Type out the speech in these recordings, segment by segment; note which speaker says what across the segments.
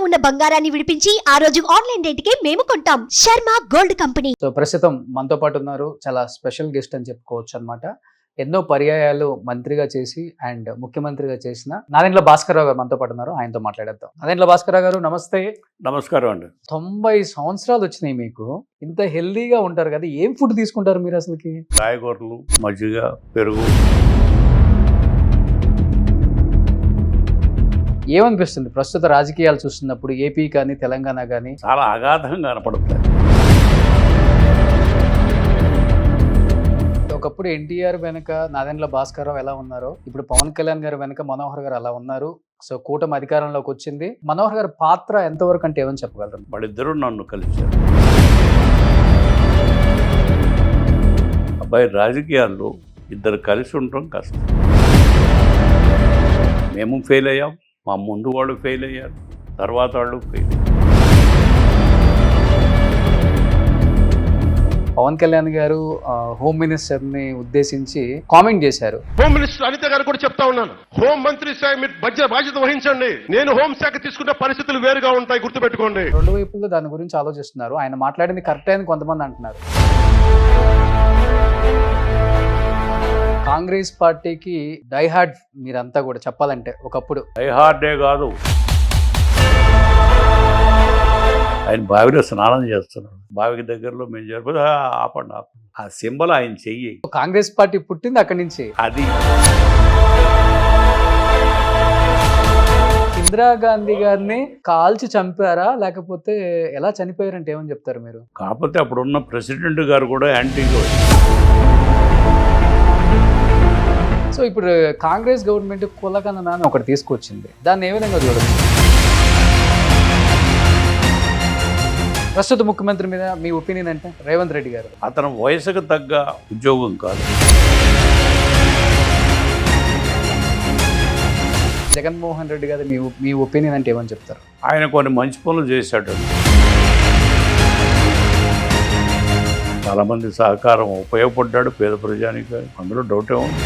Speaker 1: ఉన్న బంగారాన్ని విడిపించి ఆ రోజు ఆన్లైన్ రేటుకే మేము కొంటాం. Sharma gold company.
Speaker 2: సో ప్రస్తుతం మనతో పాటు ఉన్నారు, చాలా స్పెషల్ గెస్ట్ అని చెప్పుకోవచ్చు అనమాట. ఎన్నో పర్యాయాలు మంత్రిగా చేసి అండ్ ముఖ్యమంత్రిగా చేసిన నాదెండ్ల భాస్కరరావు గారు మనతో పాటు ఉన్నారు. ఆయనతో మాట్లాడేద్దాం. నాదెండ్ల భాస్కరరావు గారు నమస్తే.
Speaker 3: నమస్కారం అండి.
Speaker 2: 90 సంవత్సరాలు వచ్చినాయి మీకు, ఇంత హెల్దీగా ఉంటారు కదా, ఏం ఫుడ్ తీసుకుంటారు మీరు అసలుకి?
Speaker 3: కాయగూరలు, మజ్జిగ, పెరుగు.
Speaker 2: ఏమనిపిస్తుంది ప్రస్తుత రాజకీయాలు చూస్తున్నప్పుడు, ఏపీ కానీ తెలంగాణ కానీ?
Speaker 3: చాలా అగాధంగా కనపడుతుంది.
Speaker 2: ఒకప్పుడు ఎన్టీఆర్ వెనక నాదెండ్ల భాస్కరరావు ఎలా ఉన్నారో, ఇప్పుడు పవన్ కళ్యాణ్ గారు వెనక మనోహర్ గారు అలా ఉన్నారు. సో కూటమి అధికారంలోకి వచ్చింది. మనోహర్ గారి పాత్ర ఎంతవరకు అంటే ఏమని చెప్పగలరు?
Speaker 3: వాళ్ళిద్దరూ నన్ను కలిశారు. అబ్బాయి, రాజకీయాల్లో ఇద్దరు కలిసి ఉండటం కష్టం. మేము ఫెయిల్ అయ్యాం, మా ముందు వాళ్ళు ఫెయిల్ అయ్యారు, తర్వాత వాళ్ళు ఫెయిల్ అయ్యారు.
Speaker 2: పవన్ కళ్యాణ్ గారు హోమ్ మినిస్టర్ ని ఉద్దేశించి కామెంట్ చేశారు.
Speaker 4: హోమ్ మినిస్టర్ అనిత గారు కూడా చెప్తా ఉన్నాను, హోం మంత్రి శాఖ మీరు బాధ్యత వహించండి, నేను హోంశాఖ తీసుకున్న పరిస్థితులు వేరుగా ఉంటాయి, గుర్తుపెట్టుకోండి.
Speaker 2: రెండు వైపుల్లో దాని గురించి ఆలోచిస్తున్నారు. ఆయన మాట్లాడింది కరెక్టే అని కొంతమంది అంటున్నారు. కాంగ్రెస్ పార్టీకి డైహార్డ్ మీరంతా కూడా చెప్పాలంటే. ఒకప్పుడు
Speaker 3: డైహార్డే కాదు, ఆయన బావిలో స్నానం చేస్తున్నాడు. బావికి దగ్గరలో మేము జరిపోతే ఆపండి ఆపండి, ఆ సింబల్ ఆయన చెయ్యి.
Speaker 2: కాంగ్రెస్ పార్టీ పుట్టింది అక్కడి నుంచి.
Speaker 3: అది
Speaker 2: ఇందిరాగాంధీ గారిని కాల్చి చంపారా, లేకపోతే ఎలా చనిపోయారంటే ఏమని చెప్తారు మీరు?
Speaker 3: కాకపోతే అప్పుడున్న ప్రెసిడెంట్ గారు కూడా యాంటీగా.
Speaker 2: సో ఇప్పుడు కాంగ్రెస్ గవర్నమెంట్ కులకన్నా అని ఒకటి తీసుకొచ్చింది, దాన్ని ఏ విధంగా చూడదు? ప్రస్తుత ముఖ్యమంత్రి మీద మీ ఒపీనియన్ అంటే? రేవంత్ రెడ్డి గారు
Speaker 3: అతను వయసుకు తగ్గ ఉద్యోగం కాదు.
Speaker 2: జగన్మోహన్ రెడ్డి గారు మీ ఒపీనియన్ అంటే ఏమని చెప్తారు?
Speaker 3: ఆయన కొన్ని మంచి పనులు చేశాడు, చాలామంది సహకారం ఉపయోగపడ్డాడు పేద ప్రజానికి, అందులో డౌటే ఉంది.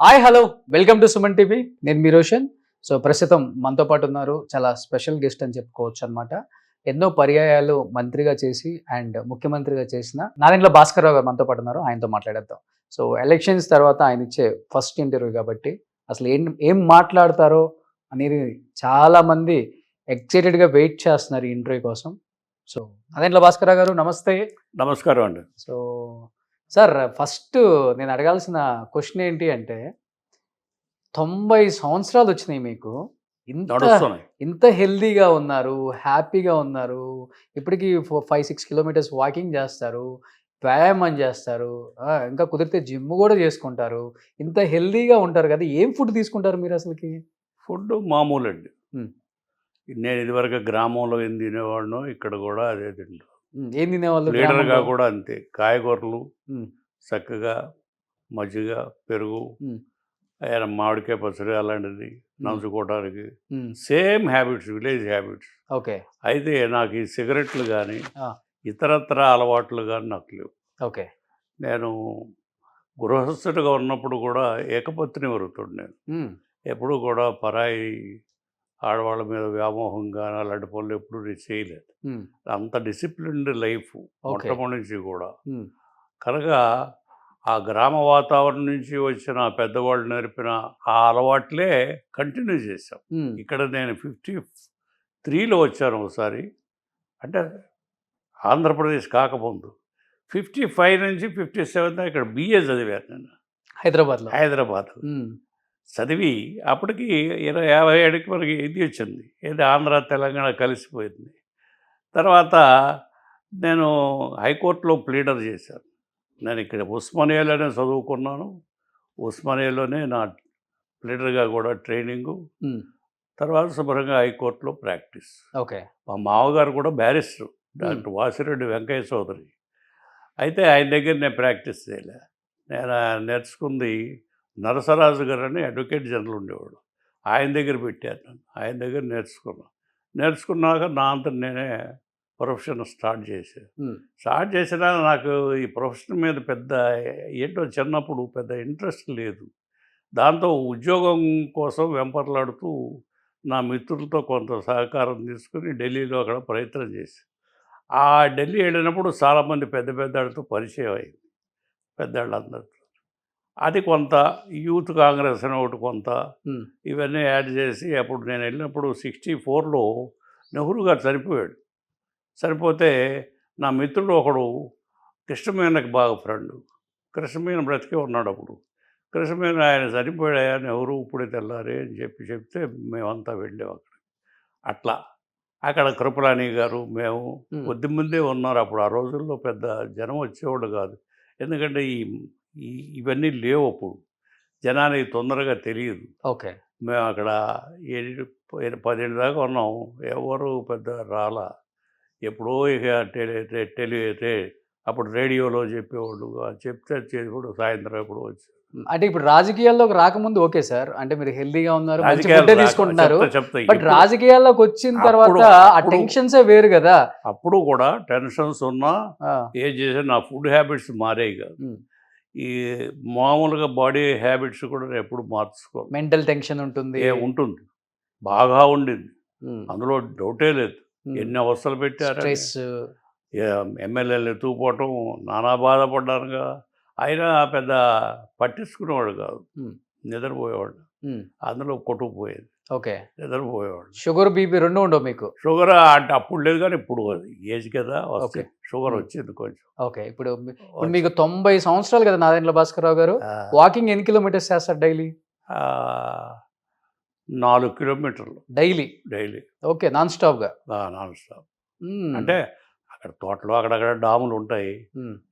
Speaker 2: Hi hello, welcome to Suman TV. నేను మీ రోషన్. సో ప్రస్తుతం మనతో పాటు ఉన్నారు, చాలా స్పెషల్ గెస్ట్ అని చెప్పుకోవచ్చు అనమాట. ఎన్నో పర్యాయాలు మంత్రిగా చేసి అండ్ ముఖ్యమంత్రిగా చేసిన నాదెండ్ల భాస్కరరావు గారు మనతో పాటు ఉన్నారు. ఆయనతో మాట్లాడేద్దాం. సో ఎలక్షన్స్ తర్వాత ఆయన ఇచ్చే ఫస్ట్ ఇంటర్వ్యూ కాబట్టి అసలు ఏం మాట్లాడతారో అనేది చాలామంది ఎక్సైటెడ్గా వెయిట్ చేస్తున్నారు ఈ ఇంటర్వ్యూ కోసం. సో నాదెండ్ల భాస్కరరావు గారు నమస్తే.
Speaker 3: నమస్కారం అండి.
Speaker 2: సో సార్, ఫస్ట్ నేను అడగాల్సిన క్వశ్చన్ ఏంటి అంటే, 90 సంవత్సరాలు వచ్చినాయి మీకు, ఇంత హెల్దీగా ఉన్నారు, హ్యాపీగా ఉన్నారు. ఇప్పటికీ 5-6 కిలోమీటర్స్ వాకింగ్ చేస్తారు, వ్యాయామం చేస్తారు, ఇంకా కుదిరితే జిమ్ కూడా చేసుకుంటారు. ఇంత హెల్దీగా ఉంటారు కదా, ఏం ఫుడ్ తీసుకుంటారు మీరు అసలుకి?
Speaker 3: ఫుడ్ మామూలు అండి. నేను ఇదివరకు గ్రామంలో ఏం తినేవాడినో ఇక్కడ కూడా అదే తింటాను.
Speaker 2: ఏం తినేవాళ్ళు?
Speaker 3: లీడర్గా కూడా అంతే, కాయగూరలు, చక్కగా మజ్జిగ, పెరుగు, మామిడికాయ పచ్చడి అలాంటిది నంచుకోవడానికి. Same habits, village habits.
Speaker 2: Okay. అయితే
Speaker 3: నాకు ఈ సిగరెట్లు కానీ ఇతరత్ర అలవాట్లు కానీ నాకు లేవు.
Speaker 2: ఓకే.
Speaker 3: నేను గృహస్థుడిగా ఉన్నప్పుడు కూడా ఏకపత్ని వరుతుడు. నేను ఎప్పుడు కూడా పరాయి ఆడవాళ్ళ మీద వ్యామోహం కానీ అలాంటి పనులు ఎప్పుడు నేను చేయలేదు. అంత డిసిప్లిన్డ్ లైఫ్ మొట్టమొదటి నుంచి కూడా. కనుక ఆ గ్రామ వాతావరణం నుంచి వచ్చిన పెద్దవాళ్ళు నేర్పిన ఆ అలవాట్లే కంటిన్యూ చేశాం. ఇక్కడ నేను 53లో వచ్చాను ఒకసారి, అంటే ఆంధ్రప్రదేశ్ కాకముందు. 55 నుంచి 57 ఇక్కడ BA చదివాను నేను హైదరాబాద్ చదివి అప్పటికి 57కి మనకి ఇది వచ్చింది, ఏది ఆంధ్ర తెలంగాణ కలిసిపోయింది. తర్వాత నేను హైకోర్టులో ప్లీడర్ చేశాను. నేను ఇక్కడ ఉస్మానియాలోనే చదువుకున్నాను, ఉస్మానియాలోనే నా ప్లీడర్గా కూడా ట్రైనింగు, తర్వాత శుభ్రంగా హైకోర్టులో ప్రాక్టీస్.
Speaker 2: ఓకే.
Speaker 3: మా మామగారు కూడా బ్యారిస్టర్, డాక్టర్ వాసిరెడ్డి వెంకయ్య చౌదరి. అయితే ఆయన దగ్గర నేను ప్రాక్టీస్ చేయలే. నేను నేర్చుకుంది నరసరాజు గారు అని అడ్వకేట్ జనరల్ ఉండేవాడు, ఆయన దగ్గర పెట్టాను. నేను ఆయన దగ్గర నేర్చుకున్నాక నా అంతా నేనే ప్రొఫెషన్ స్టార్ట్ చేసినా నాకు ఈ ప్రొఫెషన్ మీద పెద్ద ఏంటో చిన్నప్పుడు పెద్ద ఇంట్రెస్ట్ లేదు. దాంతో ఉద్యోగం కోసం వెంపర్లాడుతూ నా మిత్రులతో కొంత సహకారం తీసుకుని ఢిల్లీలో అక్కడ ప్రయత్నం చేసి ఆ ఢిల్లీ వెళ్ళినప్పుడు చాలామంది పెద్ద పెద్దవాళ్ళతో పరిచయం అయింది, పెద్దవాళ్ళందరితో. అది కొంత యూత్ కాంగ్రెస్ అని ఒకటి కొంత ఇవన్నీ యాడ్ చేసి అప్పుడు నేను వెళ్ళినప్పుడు 64లో నెహ్రూ గారు చనిపోయాడు. చనిపోతే నా మిత్రుడు ఒకడు కృష్ణమేనకి బాగా ఫ్రెండ్, కృష్ణమేన బ్రతికే ఉన్నాడు అప్పుడు. కృష్ణమేన ఆయన చనిపోయాడు, నెహ్రూ ఇప్పుడే తెల్లారే అని చెప్తే మేమంతా వెళ్ళాం అక్కడ. అట్లా అక్కడ కృపలాని గారు మేము కొద్ది మందే ఉన్నారు అప్పుడు. ఆ రోజుల్లో పెద్ద జనం వచ్చేవాళ్ళు కాదు, ఎందుకంటే ఇవన్నీ లేవు అప్పుడు, జనానికి తొందరగా తెలియదు.
Speaker 2: ఓకే.
Speaker 3: మేము అక్కడ 10 దాకా ఉన్నాం, ఎవరు పెద్ద రాలా. ఎప్పుడో ఇక అప్పుడు రేడియోలో చెప్పేవాళ్ళు, చెప్తే చేసేవాడు సాయంత్రం ఎప్పుడు వచ్చి.
Speaker 2: అంటే ఇప్పుడు రాజకీయాల్లోకి రాకముందు ఓకే సార్, అంటే మీరు హెల్దీగా ఉన్నారు, మంచి
Speaker 3: రాజకీయాలు
Speaker 2: ఫుడ్ తీసుకుంటున్నారు.
Speaker 3: చెప్తా
Speaker 2: బట్ రాజకీయాల్లోకి వచ్చిన తర్వాత ఆ టెన్షన్సే వేరు కదా.
Speaker 3: అప్పుడు కూడా టెన్షన్స్ ఉన్నా ఏం చేసా నా ఫుడ్ హ్యాబిట్స్ మారాయి కాదు. ఈ మామూలుగా బాడీ హ్యాబిట్స్ కూడా నేను ఎప్పుడు మార్చుకో.
Speaker 2: మెంటల్ టెన్షన్ ఉంటుంది,
Speaker 3: ఉంటుంది, బాగా ఉండింది, అందులో డౌటే లేదు. ఎన్ని అవస్థలు పెట్టారు,
Speaker 2: స్ట్రెస్,
Speaker 3: ఎమ్మెల్యేలు ఎత్తుకుపోవటం, నానా బాధపడ్డానుగా. అయినా పెద్ద పట్టించుకునేవాడు కాదు, నిద్రపోయేవాడు, అందులో కొట్టుకుపోయేది.
Speaker 2: ఓకే.
Speaker 3: నిద్రపోయేవాడు.
Speaker 2: షుగర్ బీపీ రెండు ఉండవు మీకు?
Speaker 3: షుగర్ అంటే అప్పుడు లేదు, కానీ ఇప్పుడు ఏజ్ కదా వస్తే షుగర్ వచ్చింది కొంచెం.
Speaker 2: ఓకే. ఇప్పుడు మీకు 90 సంవత్సరాలు కదా నాదెండ్ల భాస్కరరావు గారు. వాకింగ్ ఎన్ని కిలోమీటర్స్ చేస్తారు డైలీ?
Speaker 3: 4 కిలోమీటర్లు
Speaker 2: డైలీ. ఓకే. నాన్ స్టాప్ గా?
Speaker 3: Non stop. అంటే అక్కడ తోటలో అక్కడక్కడ డాములు ఉంటాయి,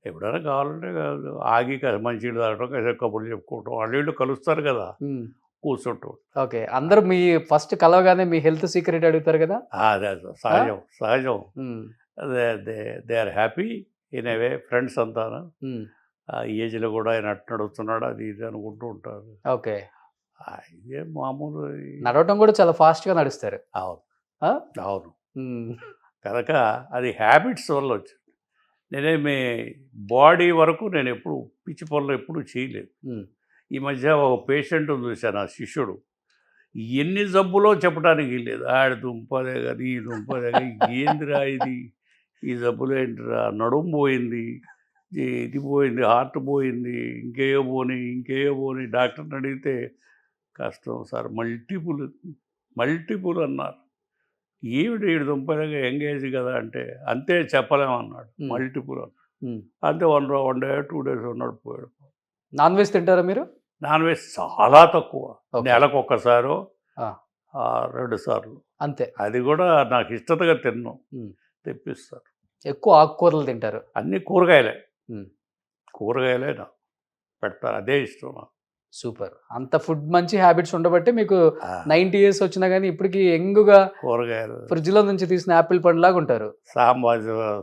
Speaker 3: ఎప్పుడైనా కావాలంటే ఆగి మంచినీళ్ళు తాగటం, కాసేపు కబుర్లు చెప్పుకోవటం, వాళ్ళు కలుస్తారు కదా, కూర్చుంటాం.
Speaker 2: ఓకే. అందరూ మీ ఫస్ట్ కలవగానే మీ హెల్త్ సీక్రెట్ అడుగుతారు కదా?
Speaker 3: అదే సహజం. They are happy in a way, friends అంతాను. ఏజ్లో కూడా ఆయన అట్టు నడుస్తున్నాడు అది ఇది అనుకుంటూ ఉంటారు.
Speaker 2: ఓకే.
Speaker 3: ఇదే మామూలు.
Speaker 2: నడవటం కూడా చాలా ఫాస్ట్గా నడుస్తారు.
Speaker 3: అవును. కనుక అది హ్యాబిట్స్ వల్ల వచ్చింది. నేనేమి బాడీ వరకు నేను ఎప్పుడు పిచ్చి పనులు ఎప్పుడు చేయలేదు. ఈ మధ్య ఒక పేషెంట్ చూశాను, ఆ శిష్యుడు ఎన్ని జబ్బులో చెప్పడానికి లేదు. ఆడి దుంపదే కదా, ఈ దుంపదే కదా, ఏందిరా ఇది, ఈ జబ్బులు ఏంటిరా, నడుము పోయింది, ఇది పోయింది, హార్ట్ పోయింది, ఇంకేయో పోని డాక్టర్ని అడిగితే కష్టం సార్, మల్టిపుల్ అన్నారు. ఏమిటి ఈడు దుంపదగా ఎంగేజ్ కదా అంటే, అంతే చెప్పలేమన్నాడు, మల్టిపుల్ అన్నాడు. అంతే 1 day 2 days ఉన్నాడు, పోయాడు.
Speaker 2: నాన్ వెజ్ తింటారా మీరు?
Speaker 3: నాన్ వెజ్ చాలా తక్కువ, నెలకు 1 సారో 2 సార్లు
Speaker 2: అంతే.
Speaker 3: అది కూడా నాకు ఇష్టతగా తిన్నాం, తెప్పిస్తారు.
Speaker 2: ఎక్కువ ఆకుకూరలు తింటారు?
Speaker 3: అన్ని కూరగాయలే నాకు పెడతారు, అదే ఇష్టం నాకు.
Speaker 2: సూపర్. అంత ఫుడ్ మంచి హ్యాబిట్స్ ఉండబట్టి మీకు 90 years వచ్చినా కానీ ఇప్పటికి యంగ్గా
Speaker 3: కూరగాయలు
Speaker 2: ఫ్రిడ్జ్ లో నుంచి తీసిన యాపిల్ పండు లాగా ఉంటారు.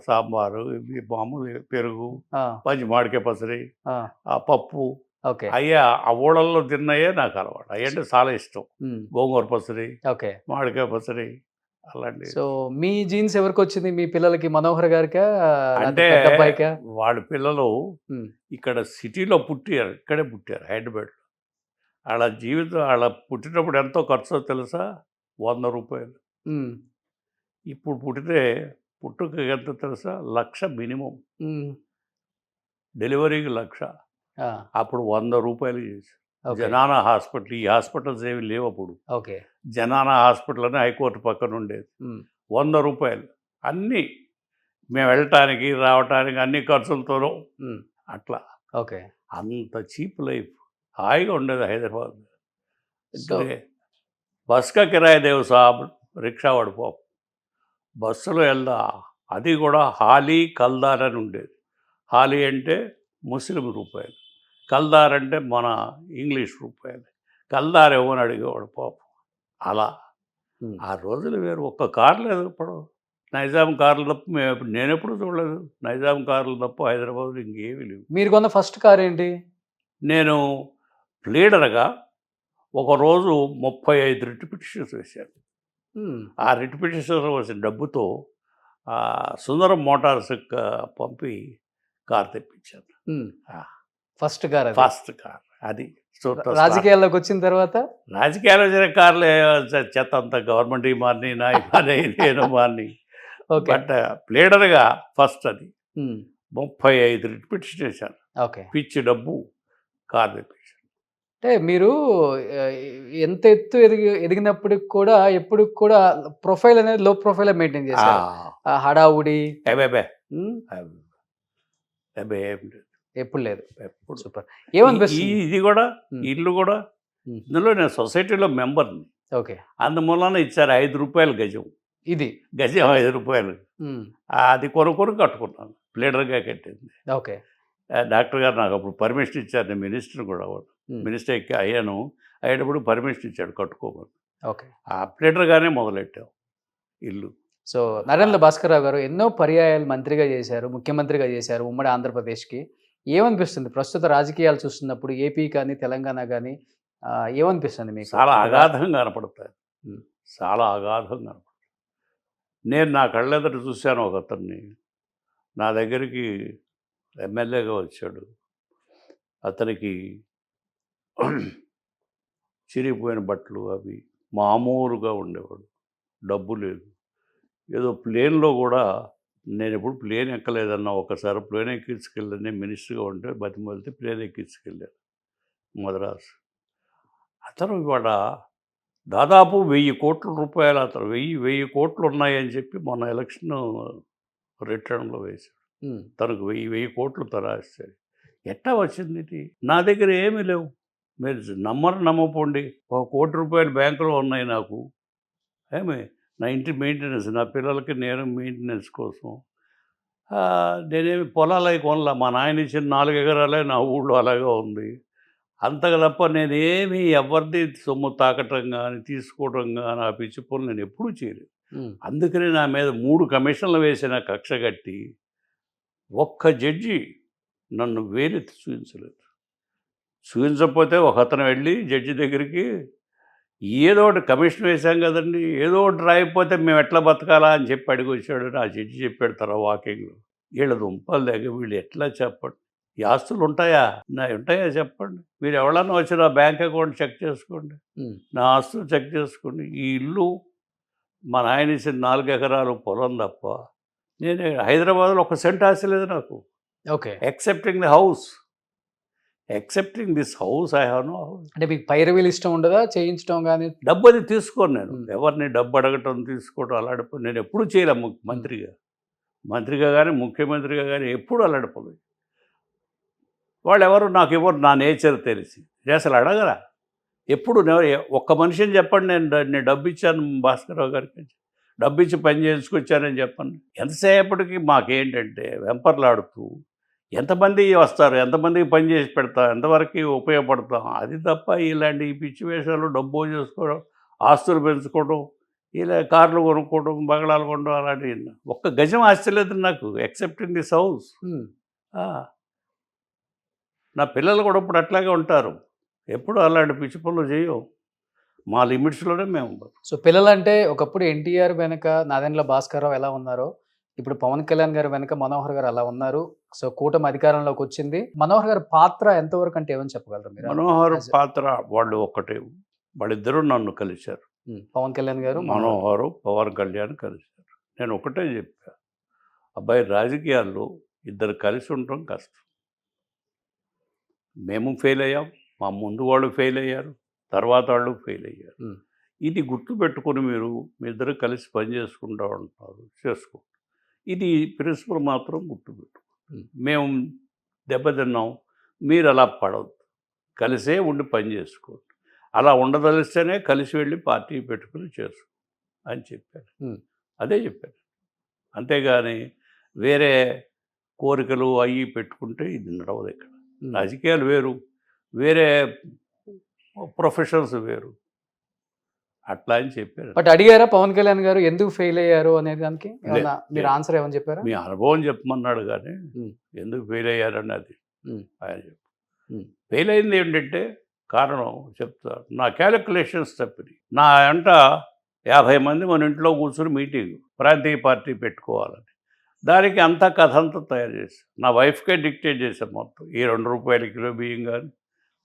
Speaker 3: సాంబారు ఇవి మామూలు, పెరుగు, మంచి మామిడికాయ పచ్చడి, ఆ పప్పు, అయ్యా ఆ ఊళ్ళల్లో తిన్నాయే నాకు అలవాటు. అయ్యంటే చాలా ఇష్టం. గోంగూర పచ్చడి, మామిడికాయ పచ్చడి అలాంటి.
Speaker 2: సో మీ జీన్స్ ఎవరికి వచ్చింది? మీ పిల్లలకి, మనోహర్ గారికా
Speaker 3: అంటే
Speaker 2: అబ్బాయికా?
Speaker 3: వాళ్ళ పిల్లలు ఇక్కడ సిటీలో ఇక్కడే పుట్టారు, హైదరాబాద్. వాళ్ళ జీవితం, వాళ్ళ పుట్టినప్పుడు ఎంతో ఖర్చో తెలుసా? 100 రూపాయలు. ఇప్పుడు పుట్టుక ఎంత తెలుసా? 1,00,000 మినిమం. డెలివరీకి 1,00,000. అప్పుడు 100 రూపాయలు చేసి జనానా హాస్పిటల్, ఈ హాస్పిటల్స్ ఏమి లేవు అప్పుడు. జనానా హాస్పిటల్ అని హైకోర్టు పక్కన ఉండేది. 100 రూపాయలు అన్నీ, మేము వెళ్ళటానికి రావటానికి అన్ని ఖర్చులతోనూ అట్లా. అంత చీప్ లైఫ్, హాయిగా ఉండేది హైదరాబాద్. బస్కా కిరాయి దేవు సాబ్, రిక్షా వాడిపో, బస్సులో వెళ్దా, అది కూడా హాలీ కల్దార్ అని ఉండేది. హాలీ అంటే ముస్లిం రూపాయలు, కల్దార్ అంటే మన ఇంగ్లీష్ రూపాయలు. కల్దార్ ఏమని అడిగేవాడు పాపం. అలా ఆ రోజులు వేరు. ఒక్క కారు లేదు ఇప్పుడు, నైజాం కార్లు తప్ప నేను ఎప్పుడు చూడలేదు. నైజాం కార్లు తప్ప హైదరాబాద్లో ఇంకేమీ లేవు.
Speaker 2: మీరు కొన్న ఫస్ట్ కార్ ఏంటి?
Speaker 3: నేను లీడర్గా ఒకరోజు 35 రిట్ పిటిషన్స్ వేశాను. ఆ రిట్ పిటిషన్స్ వచ్చిన డబ్బుతో సుందరం మోటార్స్ పంపి కార్ తెప్పించాను.
Speaker 2: ఫస్ట్ కార్
Speaker 3: అది సో
Speaker 2: రాజకీయాల్లోకి వచ్చిన తర్వాత
Speaker 3: రాజకీయాలు వచ్చిన కార్లే చెత్త అంతా గవర్నమెంట్ మారిని నా మారి నేను మారిని.
Speaker 2: ఓకే.
Speaker 3: బట్ ప్లేడర్గా ఫస్ట్ అది 35 రిపిట్స్ చేశాను.
Speaker 2: ఓకే.
Speaker 3: పిచ్చి డబ్బు కార్ తెప్పించాను.
Speaker 2: అంటే మీరు ఆ, ఎంత ఎత్తు ఎదిగినప్పటికి కూడా ఎప్పుడు కూడా ప్రొఫైల్ అనేది లో ప్రొఫైల్ మెయింటైన్ చేశారు. ఆ హడావుడి
Speaker 3: అబ్బే
Speaker 2: ఉమ్,
Speaker 3: అబ్బే ఏం లేదు
Speaker 2: ఎప్పుడు లేదు.
Speaker 3: ఎప్పుడు.
Speaker 2: సూపర్. ఏమనిపిస్తుంది?
Speaker 3: ఇది కూడా
Speaker 2: ఉమ్.
Speaker 3: ఇల్లు కూడా
Speaker 2: ఉమ్.
Speaker 3: ఇందులో నేను సొసైటీలో మెంబర్ని.
Speaker 2: ఓకే.
Speaker 3: అందువలన ఇచ్చారు ₹5 గజం.
Speaker 2: ఇది
Speaker 3: గజం ₹5.
Speaker 2: ఉమ్,
Speaker 3: అది కొనుక్కొని కట్టుకున్నాను. ప్లేడర్గా కట్టింది.
Speaker 2: ఓకే.
Speaker 3: డాక్టర్ గారు నాకు అప్పుడు పర్మిషన్ ఇచ్చారు. నేను మినిస్టర్ కూడా
Speaker 2: ఉమ్,
Speaker 3: మినిస్టర్ ఎక్కి అయ్యాను. అయ్యేటప్పుడు పర్మిషన్ ఇచ్చాడు కట్టుకోమని.
Speaker 2: ఓకే.
Speaker 3: ఆ ప్లేడర్గానే మొదలెట్టాం ఇల్లు.
Speaker 2: సో నరేంద్ర భాస్కర్రావు గారు ఎన్నో పర్యాయాలు మంత్రిగా చేశారు, ముఖ్యమంత్రిగా చేశారు ఉమ్మడి ఆంధ్రప్రదేశ్కి. ఏమనిపిస్తుంది ప్రస్తుత రాజకీయాలు చూస్తున్నప్పుడు ఏపీ కానీ తెలంగాణ కానీ ఏమనిపిస్తుంది మీకు?
Speaker 3: చాలా అగాధంగా కనపడతాయి.
Speaker 2: ఉమ్.
Speaker 3: చాలా అగాధంగా కనపడతాయి. నేను నా కళ్ళెదుట చూశాను ఒక అతన్ని. నా దగ్గరికి ఎమ్మెల్యేగా వచ్చాడు. అతనికి చిరిగిపోయిన బట్టలు అవి మామూలుగా ఉండేవాడు. డబ్బు లేదు. ఏదో ప్లేన్లో కూడా నేను ఎప్పుడు ప్లేన్ ఎక్కలేదన్నా. ఒకసారి ప్లేన్ ఎక్కించుకెళ్ళాను. నేను మినిస్టర్గా ఉంటే బతిమలితే ప్లేన్ ఎక్కించుకెళ్ళాను మద్రాసు. అతను ఇవాళ దాదాపు 1000 కోట్ల రూపాయలు అతను 1000 కోట్లు ఉన్నాయని చెప్పి మొన్న ఎలక్షన్ రిటర్న్లో వేశాడు.
Speaker 2: ఉమ్,
Speaker 3: తనకు 1000 కోట్లు తరాస్తాడు. ఎట్టా వచ్చింది ఇది? నా దగ్గర ఏమీ లేవు. మీరు నమ్మపోండి. ₹1 కోటి బ్యాంకులో ఉన్నాయి నాకు. ఏమి నా ఇంటి మెయింటెనెన్స్, నా పిల్లలకి నేను మెయింటెనెన్స్ కోసం. నేనేమి పొలాలు అవి కొనలా. మా నాయన ఇచ్చిన 4 ఎకరాలే నా ఊళ్ళో అలాగే ఉంది. అంతగా తప్ప నేనేమి ఎవరిది సొమ్ము తాకటం కానీ తీసుకోవడం కానీ ఆ పిచ్చి పనులు నేను ఎప్పుడూ చేయలేదు.
Speaker 2: ఉమ్,
Speaker 3: అందుకని నా మీద 3 కమిషన్లు వేసిన కక్ష కట్టి ఒక్క జడ్జి నన్ను వేలెత్తి చూపించలేదు. చూపించకపోతే ఒక అతను వెళ్ళి జడ్జి దగ్గరికి ఏదో ఒకటి కమిషన్ వేశాం కదండి, ఏదో ఒకటి రాయకపోతే మేము ఎట్లా బతకాలా అని చెప్పి అడిగి వచ్చాడు. నా జడ్జి చెప్పాడు తర్వాత వాకింగ్లో. వీళ్ళ దుంపలు దగ్గర వీళ్ళు ఎట్లా చెప్పండి, ఈ ఆస్తులు ఉంటాయా, నా ఉంటాయా చెప్పండి, మీరు ఎవరన్నా వచ్చి నా బ్యాంక్ అకౌంట్ చెక్ చేసుకోండి,
Speaker 2: ఉమ్,
Speaker 3: నా ఆస్తులు చెక్ చేసుకోండి. ఈ ఇల్లు మా నాయన ఇచ్చిన 4 ఎకరాలు పొలం తప్ప నేను హైదరాబాద్లో 1 సెంట్ ఆస్తి లేదు నాకు.
Speaker 2: Okay.
Speaker 3: Excepting the house. Excepting this house I have no house.
Speaker 2: అంటే మీకు పైరవీలు ఇష్టం ఉండదా చేయించడం కానీ?
Speaker 3: డబ్బు అది తీసుకోను నేను. ఎవరిని డబ్బు అడగటం తీసుకోవడం అలాంటి పని నేను ఎప్పుడు చేయలే. మంత్రిగా కానీ ముఖ్యమంత్రిగా కానీ ఎప్పుడు అలాంటి పని. వాళ్ళు ఎవరు నాకు ఎవరు నా నేచర్ తెలిసి అసలు అడగరా. ఎప్పుడు ఒక్క మనిషిని చెప్పండి నేను డబ్బు ఇచ్చాను భాస్కర్రావు గారికి, డబ్బు ఇచ్చి పని చేసుకొచ్చానని చెప్పండి. ఎంతసేపటికి మాకేంటంటే వెంపర్లాడుతూ ఎంతమంది వస్తారు, ఎంతమందికి పని చేసి పెడతాం, ఎంతవరకు ఉపయోగపడతాం, అది తప్ప ఇలాంటి ఈ పిచ్చి వేషాలు డబ్బు చేసుకోవడం, ఆస్తులు పెంచుకోవడం, ఇలా కార్లు కొనుక్కోవడం, బంగళాలు కొనడం అలాంటివి. 1 గజం ఆస్తి లేదు నాకు ఎక్సెప్టింగ్ దిస్ హౌస్.
Speaker 2: ఉమ్,
Speaker 3: నా పిల్లలు కూడా ఇప్పుడు అట్లాగే ఉంటారు. ఎప్పుడు అలాంటి పిచ్చి పనులు చేయం. మా లిమిట్స్లోనే మేము ఉంటాం.
Speaker 2: సో పిల్లలంటే ఒకప్పుడు ఎన్టీఆర్ వెనక నాదెండ్ల భాస్కర్రావు ఎలా ఉన్నారో ఇప్పుడు పవన్ కళ్యాణ్ గారు వెనక మనోహర్ గారు అలా ఉన్నారు. సో కూటమి అధికారంలోకి వచ్చింది. మనోహర్ గారి పాత్ర ఎంతవరకు అంటే ఏమని చెప్పగలరు మీరు?
Speaker 3: మనోహర్ పాత్ర వాళ్ళు ఒక్కటే. వాళ్ళిద్దరూ నన్ను కలిశారు.
Speaker 2: పవన్ కళ్యాణ్ గారు
Speaker 3: మనోహరు పవన్ కళ్యాణ్ కలిశారు. నేను ఒకటే చెప్పా, అబ్బాయి రాజకీయాల్లో ఇద్దరు కలిసి ఉండటం కష్టం. మేము ఫెయిల్ అయ్యాం, మా ముందు వాళ్ళు ఫెయిల్ అయ్యారు, తర్వాత వాళ్ళు ఫెయిల్ అయ్యారు. ఇది గుర్తుపెట్టుకొని మీ ఇద్దరు కలిసి పని చేసుకుంటూ ఉంటారు, చేసుకోండి. ఇది ప్రిన్సిపల్ మాత్రం గుర్తుపెట్టు. మేము దెబ్బతిన్నాం, మీరు అలా పడవద్దు, కలిసే ఉండి పని చేసుకోండి. అలా ఉండదలిస్తేనే కలిసి వెళ్ళి పార్టీ పెట్టుకుని చేసుకో అని చెప్పారు. అదే చెప్పారు. అంతేగాని వేరే కోరికలు అవి పెట్టుకుంటే ఇది నడవదు. ఇక్కడ రాజకీయాలు వేరు, వేరే ప్రొఫెషన్స్ వేరు, అట్లా అని చెప్పారు.
Speaker 2: బట్ అడిగారా పవన్ కళ్యాణ్ గారు ఎందుకు ఫెయిల్ అయ్యారు అనే దానికి మీరు ఆన్సర్ ఏమని చెప్పారా?
Speaker 3: మీ అనుభవం చెప్పమన్నాడు కానీ ఎందుకు ఫెయిల్ అయ్యారని అది ఆయన చెప్పు. ఫెయిల్ అయింది ఏంటంటే కారణం చెప్తా, నా క్యాలిక్యులేషన్స్ తప్పినాయి. నా అంట 50 మంది మన ఇంట్లో కూర్చుని మీటింగ్ ప్రాంతీయ పార్టీ పెట్టుకోవాలని, దానికి అంతా కథ అంతా తయారు చేశాను. నా వైఫ్కే డిక్టేట్ చేశాను మొత్తం. ఈ ₹2 కిలో బియ్యం కానీ,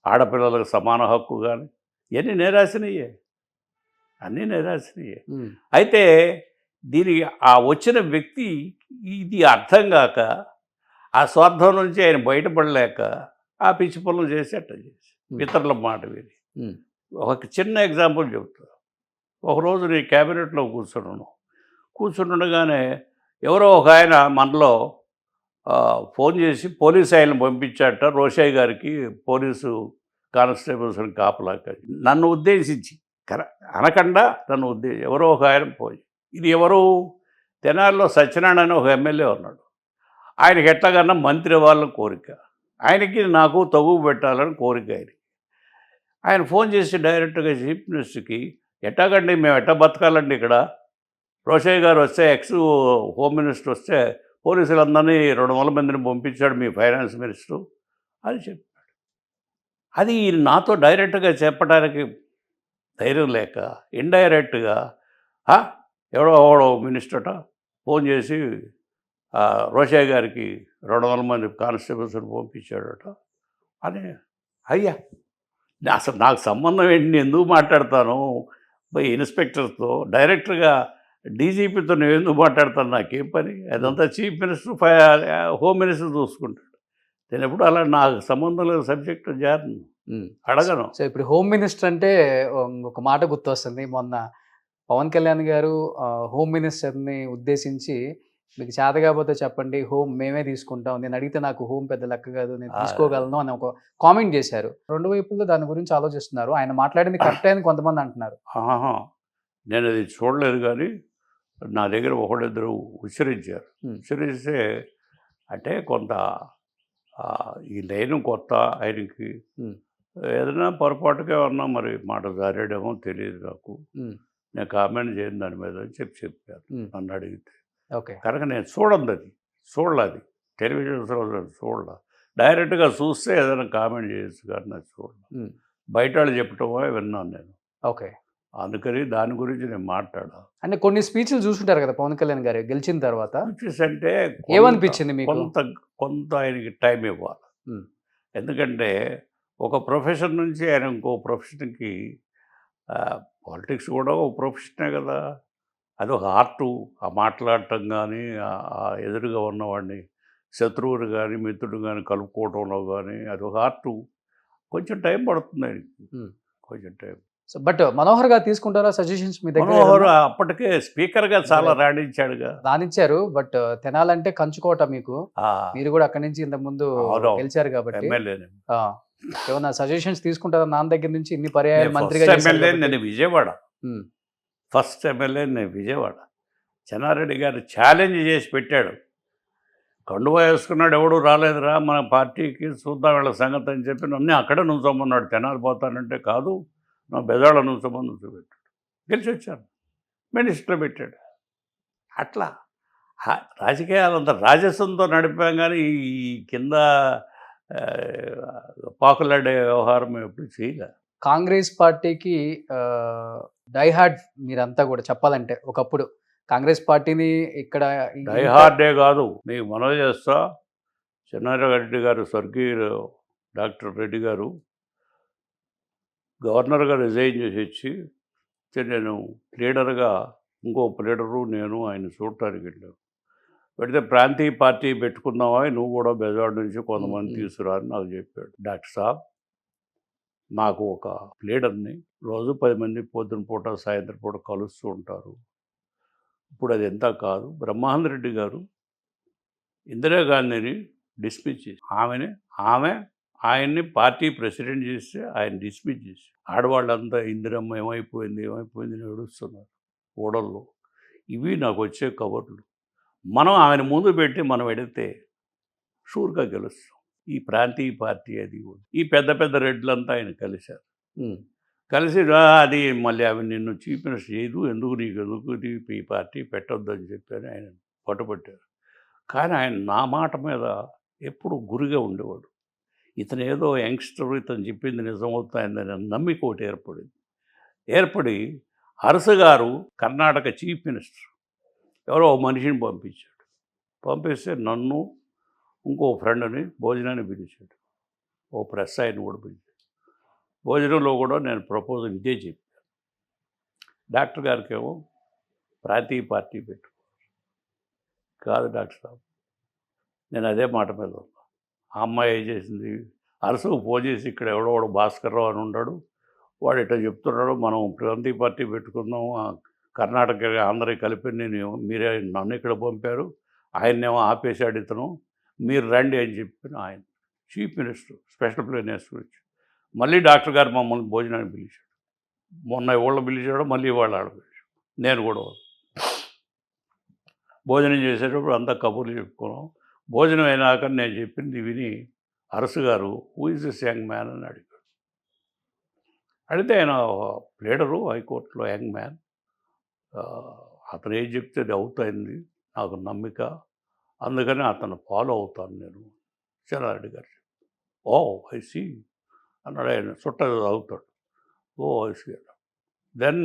Speaker 3: ఆడపిల్లలకు సమాన హక్కు కానీ ఇవన్నీ నిరాశనయ్యే, అన్నీ నిరాశనయ్యే.
Speaker 2: ఉమ్,
Speaker 3: అయితే దీనికి ఆ వచ్చిన వ్యక్తి ఇది అర్థం కాక ఆ స్వార్థం నుంచి ఆయన బయటపడలేక ఆ పిచ్చి పనులు చేసి అట్ట చేసి ఇతరుల మాట విని.
Speaker 2: ఉమ్,
Speaker 3: ఒక చిన్న ఎగ్జాంపుల్ చెబుతా. ఒకరోజు నేను క్యాబినెట్లో కూర్చుండగానే ఎవరో ఒక ఆయన మనలో ఫోన్ చేసి పోలీసు ఆయన్ని పంపించాట రోషయ్య గారికి, పోలీసు కానిస్టేబుల్స్ని కాపలాక నన్ను ఉద్దేశించి అనకుండా నన్ను ఉద్దేశించి ఎవరో ఒక ఆయన పోయి, ఇది ఎవరు తెనాలిలో సత్యనారాయణ అని ఒక ఎమ్మెల్యే ఉన్నాడు, ఆయనకి ఎట్లాగన్నా మంత్రి అవ్వాలని కోరిక, ఆయనకి నాకు తగువ పెట్టాలని కోరిక. ఆయన ఫోన్ చేసి డైరెక్ట్గా చీఫ్ మినిస్టర్కి, ఎట్టాగండి మేము ఎట్టా బతకాలండి ఇక్కడ, రోషయ్య గారు వస్తే హోమ్ మినిస్టర్ వస్తే పోలీసులందరినీ 200 మందిని పంపించాడు మీ ఫైనాన్స్ మినిస్టరు అని చెప్పాడు. అది నాతో డైరెక్ట్గా చెప్పడానికి ధైర్యం లేక ఇండైరెక్ట్గా ఎవడో మినిస్టర్ట ఫోన్ చేసి రోషయ్య గారికి 200 మంది కానిస్టేబుల్స్ని పంపించాడట అని. అయ్యా అసలు నాకు సంబంధం ఏంటి, నేను ఎందుకు మాట్లాడతాను ఇన్స్పెక్టర్తో, డైరెక్టర్గా డీజీపీతో నేను ఎందుకు మాట్లాడతాను, నాకేం పని, అదంతా చీఫ్ మినిస్టర్ హోమ్ మినిస్టర్ చూసుకుంటాడు. నేను ఎప్పుడు అలా నాకు సంబంధం లేదు సబ్జెక్టు జారిను అడగను.
Speaker 2: సో ఇప్పుడు హోమ్ మినిస్టర్ అంటే ఒక మాట గుర్తొస్తుంది. మొన్న పవన్ కళ్యాణ్ గారు హోమ్ మినిస్టర్ని ఉద్దేశించి, మీకు చేత కాకపోతే చెప్పండి, హోమ్ మేమే తీసుకుంటాం, నేను అడిగితే నాకు హోమ్ పెద్ద లెక్క కాదు, నేను తీసుకోగలను అని ఒక కామెంట్ చేశారు. రెండు వైపుల్లో దాని గురించి ఆలోచిస్తున్నారు. ఆయన మాట్లాడింది కరెక్టే అని కొంతమంది అంటున్నారు.
Speaker 3: నేను అది చూడలేదు, కానీ నా దగ్గర ఒకళ్ళిద్దరు ఉచ్చరించారు. ఉచ్చరిస్తే అంటే కొంత ఈ లైన్ కొత్త ఆయనకి, ఏదైనా పొరపాటుగా ఉన్నా మరి మాట జారాడేమో తెలియదు నాకు, నేను కామెంట్ చేయను దాని మీద అని చెప్పారు నన్ను అడిగితే.
Speaker 2: ఓకే,
Speaker 3: కనుక నేను చూడలేదు టెలివిజన్ చూడలే, డైరెక్ట్గా చూస్తే ఏదైనా కామెంట్ చేయొచ్చు కానీ నాకు చూడలేదు. బయట వాళ్ళు చెప్పటమో విన్నాను నేను.
Speaker 2: ఓకే,
Speaker 3: అందుకని దాని గురించి నేను మాట్లాడా.
Speaker 2: అంటే కొన్ని స్పీచ్లు చూసుంటారు కదా పవన్ కళ్యాణ్ గారు గెలిచిన తర్వాత,
Speaker 3: స్పీచెస్ అంటే
Speaker 2: ఏమనిపించింది మీకు?
Speaker 3: కొంత ఆయనకి టైం ఇవ్వాలి. ఎందుకంటే ఒక ప్రొఫెషన్ నుంచి ఆయన ఇంకో ప్రొఫెషన్కి, పాలిటిక్స్ కూడా ఒక ప్రొఫెషనే కదా, అది ఒక ఆర్టు. ఆ మాట్లాడటం కానీ, ఆ ఎదురుగా ఉన్నవాడిని శత్రువుని కానీ మిత్రుడు కానీ కలుపుకోవడంలో కానీ అది ఒక ఆర్టు. కొంచెం టైం పడుతుంది ఆయనకి, కొంచెం టైం.
Speaker 2: సో బట్ మనోహర్ గారు తీసుకుంటారా సజెషన్స్ మీ దగ్గర?
Speaker 3: మనోహర్ అప్పటికే స్పీకర్గా చాలా రాణించాడుగా.
Speaker 2: రాణించారు, బట్ తెనాలంటే కంచుకోట మీకు, మీరు కూడా అక్కడి నుంచి ఇంతకు ముందు గెలిచారు కాబట్టి
Speaker 3: ఎమ్మెల్యేనే.
Speaker 2: ఏమన్నా సజెషన్స్ తీసుకుంటారా నాన్న దగ్గర నుంచి? ఇన్ని పర్యాయాలు మంత్రిగా
Speaker 3: ఎమ్మెల్యే నేను విజయవాడ, ఫస్ట్ ఎమ్మెల్యే నేను విజయవాడ. చెన్నారెడ్డి గారు ఛాలెంజ్ చేసి పెట్టాడు, కండువా వేసుకున్నాడు, ఎవడు రాలేదురా మన పార్టీకి, చూద్దాం వీళ్ళ సంగతి అని చెప్పి నన్ను అక్కడే నుంచోమన్నాడు. తెనాలి పోతానంటే కాదు, నా బెజవాడ నుంచోమని నుంచోబెట్టాడు, గెలిచి వచ్చాను, మినిస్టర్ పెట్టాడు. అట్లా రాజకీయాలంతా రాజస్వంతో నడిపాం, కానీ ఈ కింద పాకులాడే వ్యవహారం ఎప్పుడు చేయలే.
Speaker 2: కాంగ్రెస్ పార్టీకి డైహార్డ్ మీరంతా కూడా చెప్పాలంటే, ఒకప్పుడు కాంగ్రెస్ పార్టీని ఇక్కడ
Speaker 3: డైహార్డే కాదు, నీకు మనవి చేస్తా, చెన్నారెడ్డి గారు, స్వర్గీయ డాక్టర్ రెడ్డి గారు గవర్నర్గా రిజైన్ చేసి వచ్చి నేను లీడర్గా, ఇంకో లీడరు నేను ఆయన చూడటానికి వెళ్ళాను. పెడితే ప్రాంతీయ పార్టీ పెట్టుకున్నావా, నువ్వు కూడా బెజవాడ నుంచి కొంతమంది తీసుకురా అని నాకు చెప్పాడు. డాక్టర్ సాబ్, నాకు ఒక లీడర్ని రోజు 10 మంది పొద్దున పూట సాయంత్రం పూట కలుస్తూ ఉంటారు. ఇప్పుడు అది ఎంత కాదు, బ్రహ్మానంద రెడ్డి గారు ఇందిరాగాంధీని డిస్మిస్ చేసి ఆమె ఆయన్ని పార్టీ ప్రెసిడెంట్ చేస్తే ఆయన డిస్మిస్ చేసి, ఆడవాళ్ళంతా ఇందిరమ్మ ఏమైపోయింది అని ఏడుస్తున్నారు ఓడల్లో. ఇవి నాకు వచ్చే కబుర్లు. మనం ఆమెను ముందు పెట్టి మనం ఎడితే షూర్గా గెలుస్తాం. ఈ ప్రాంతీయ పార్టీ అది ఈ పెద్ద పెద్ద రెడ్లంతా ఆయన కలిశారు. కలిసి అది మళ్ళీ అవి నిన్ను చీఫ్ మినిస్టర్ చేయదు, ఎందుకు ఈ పార్టీ పెట్టొద్దు అని చెప్పని ఆయన పట్టుబట్టారు. కానీ ఆయన నా మాట మీద ఎప్పుడు గురిగా ఉండేవాడు. ఇతను ఏదో యంగ్స్టర్, ఇతను చెప్పింది నిజమవుతాయిందని నమ్మిక ఒకటి ఏర్పడి అరసు గారు కర్ణాటక చీఫ్ మినిస్టర్ ఎవరో ఒక మనిషిని పంపిస్తే నన్ను ఇంకో ఫ్రెండ్ని భోజనాన్ని పిలిచాడు, ఓ ప్రెస్ ఆయన కూడా పిలిచాడు. భోజనంలో కూడా నేను ప్రపోజల్ ఇదే చెప్పాను. డాక్టర్ గారికి ఏమో ప్రాంతీయ పార్టీ పెట్టు కాదు డాక్టర్ సాబ్, నేను అదే మాట మీద ఉన్నా. ఆ అమ్మాయి ఏం చేసింది, అరసుకు ఫోన్ చేసి ఇక్కడ ఎవడో భాస్కర్రావు అని ఉన్నాడు, వాడు ఇట్లా చెప్తున్నాడు, మనం ప్రాంతీయ పార్టీ పెట్టుకుందాం, కర్ణాటక ఆంధ్రకి కలిపి మీరే నన్ను ఇక్కడ పంపారు, ఆయన్నేమో ఆపేసాడు ఇతను, మీరు రండి అని చెప్పిన ఆయన చీఫ్ మినిస్టర్ స్పెషల్ ప్లేనర్స్ గురించి. మళ్ళీ డాక్టర్ గారు మమ్మల్ని భోజనానికి పిలిచాడు. మొన్న ఇవాళ పిలిచాడు, మళ్ళీ ఇవాళ ఆడ పిలిచాడు. నేను కూడా భోజనం చేసేటప్పుడు అంతా కబుర్లు చెప్పుకున్నాం. భోజనం అయినాక నేను చెప్పింది విని అరసు గారు who is this young man అని అడిగాడు. అడిగితే ఆయన లీడరు హైకోర్టులో యంగ్ మ్యాన్, అతను ఏం చెప్తే అది అవుతుంది, నాకు నమ్మిక, అందుకని అతను ఫాలో అవుతాను నేను చెన్నారెడ్డి గారు. ఓ ఐసీ అన్నాడు ఆయన, చుట్ట అవుతాడు. ఓ ఐసీ అన్నాడు. దెన్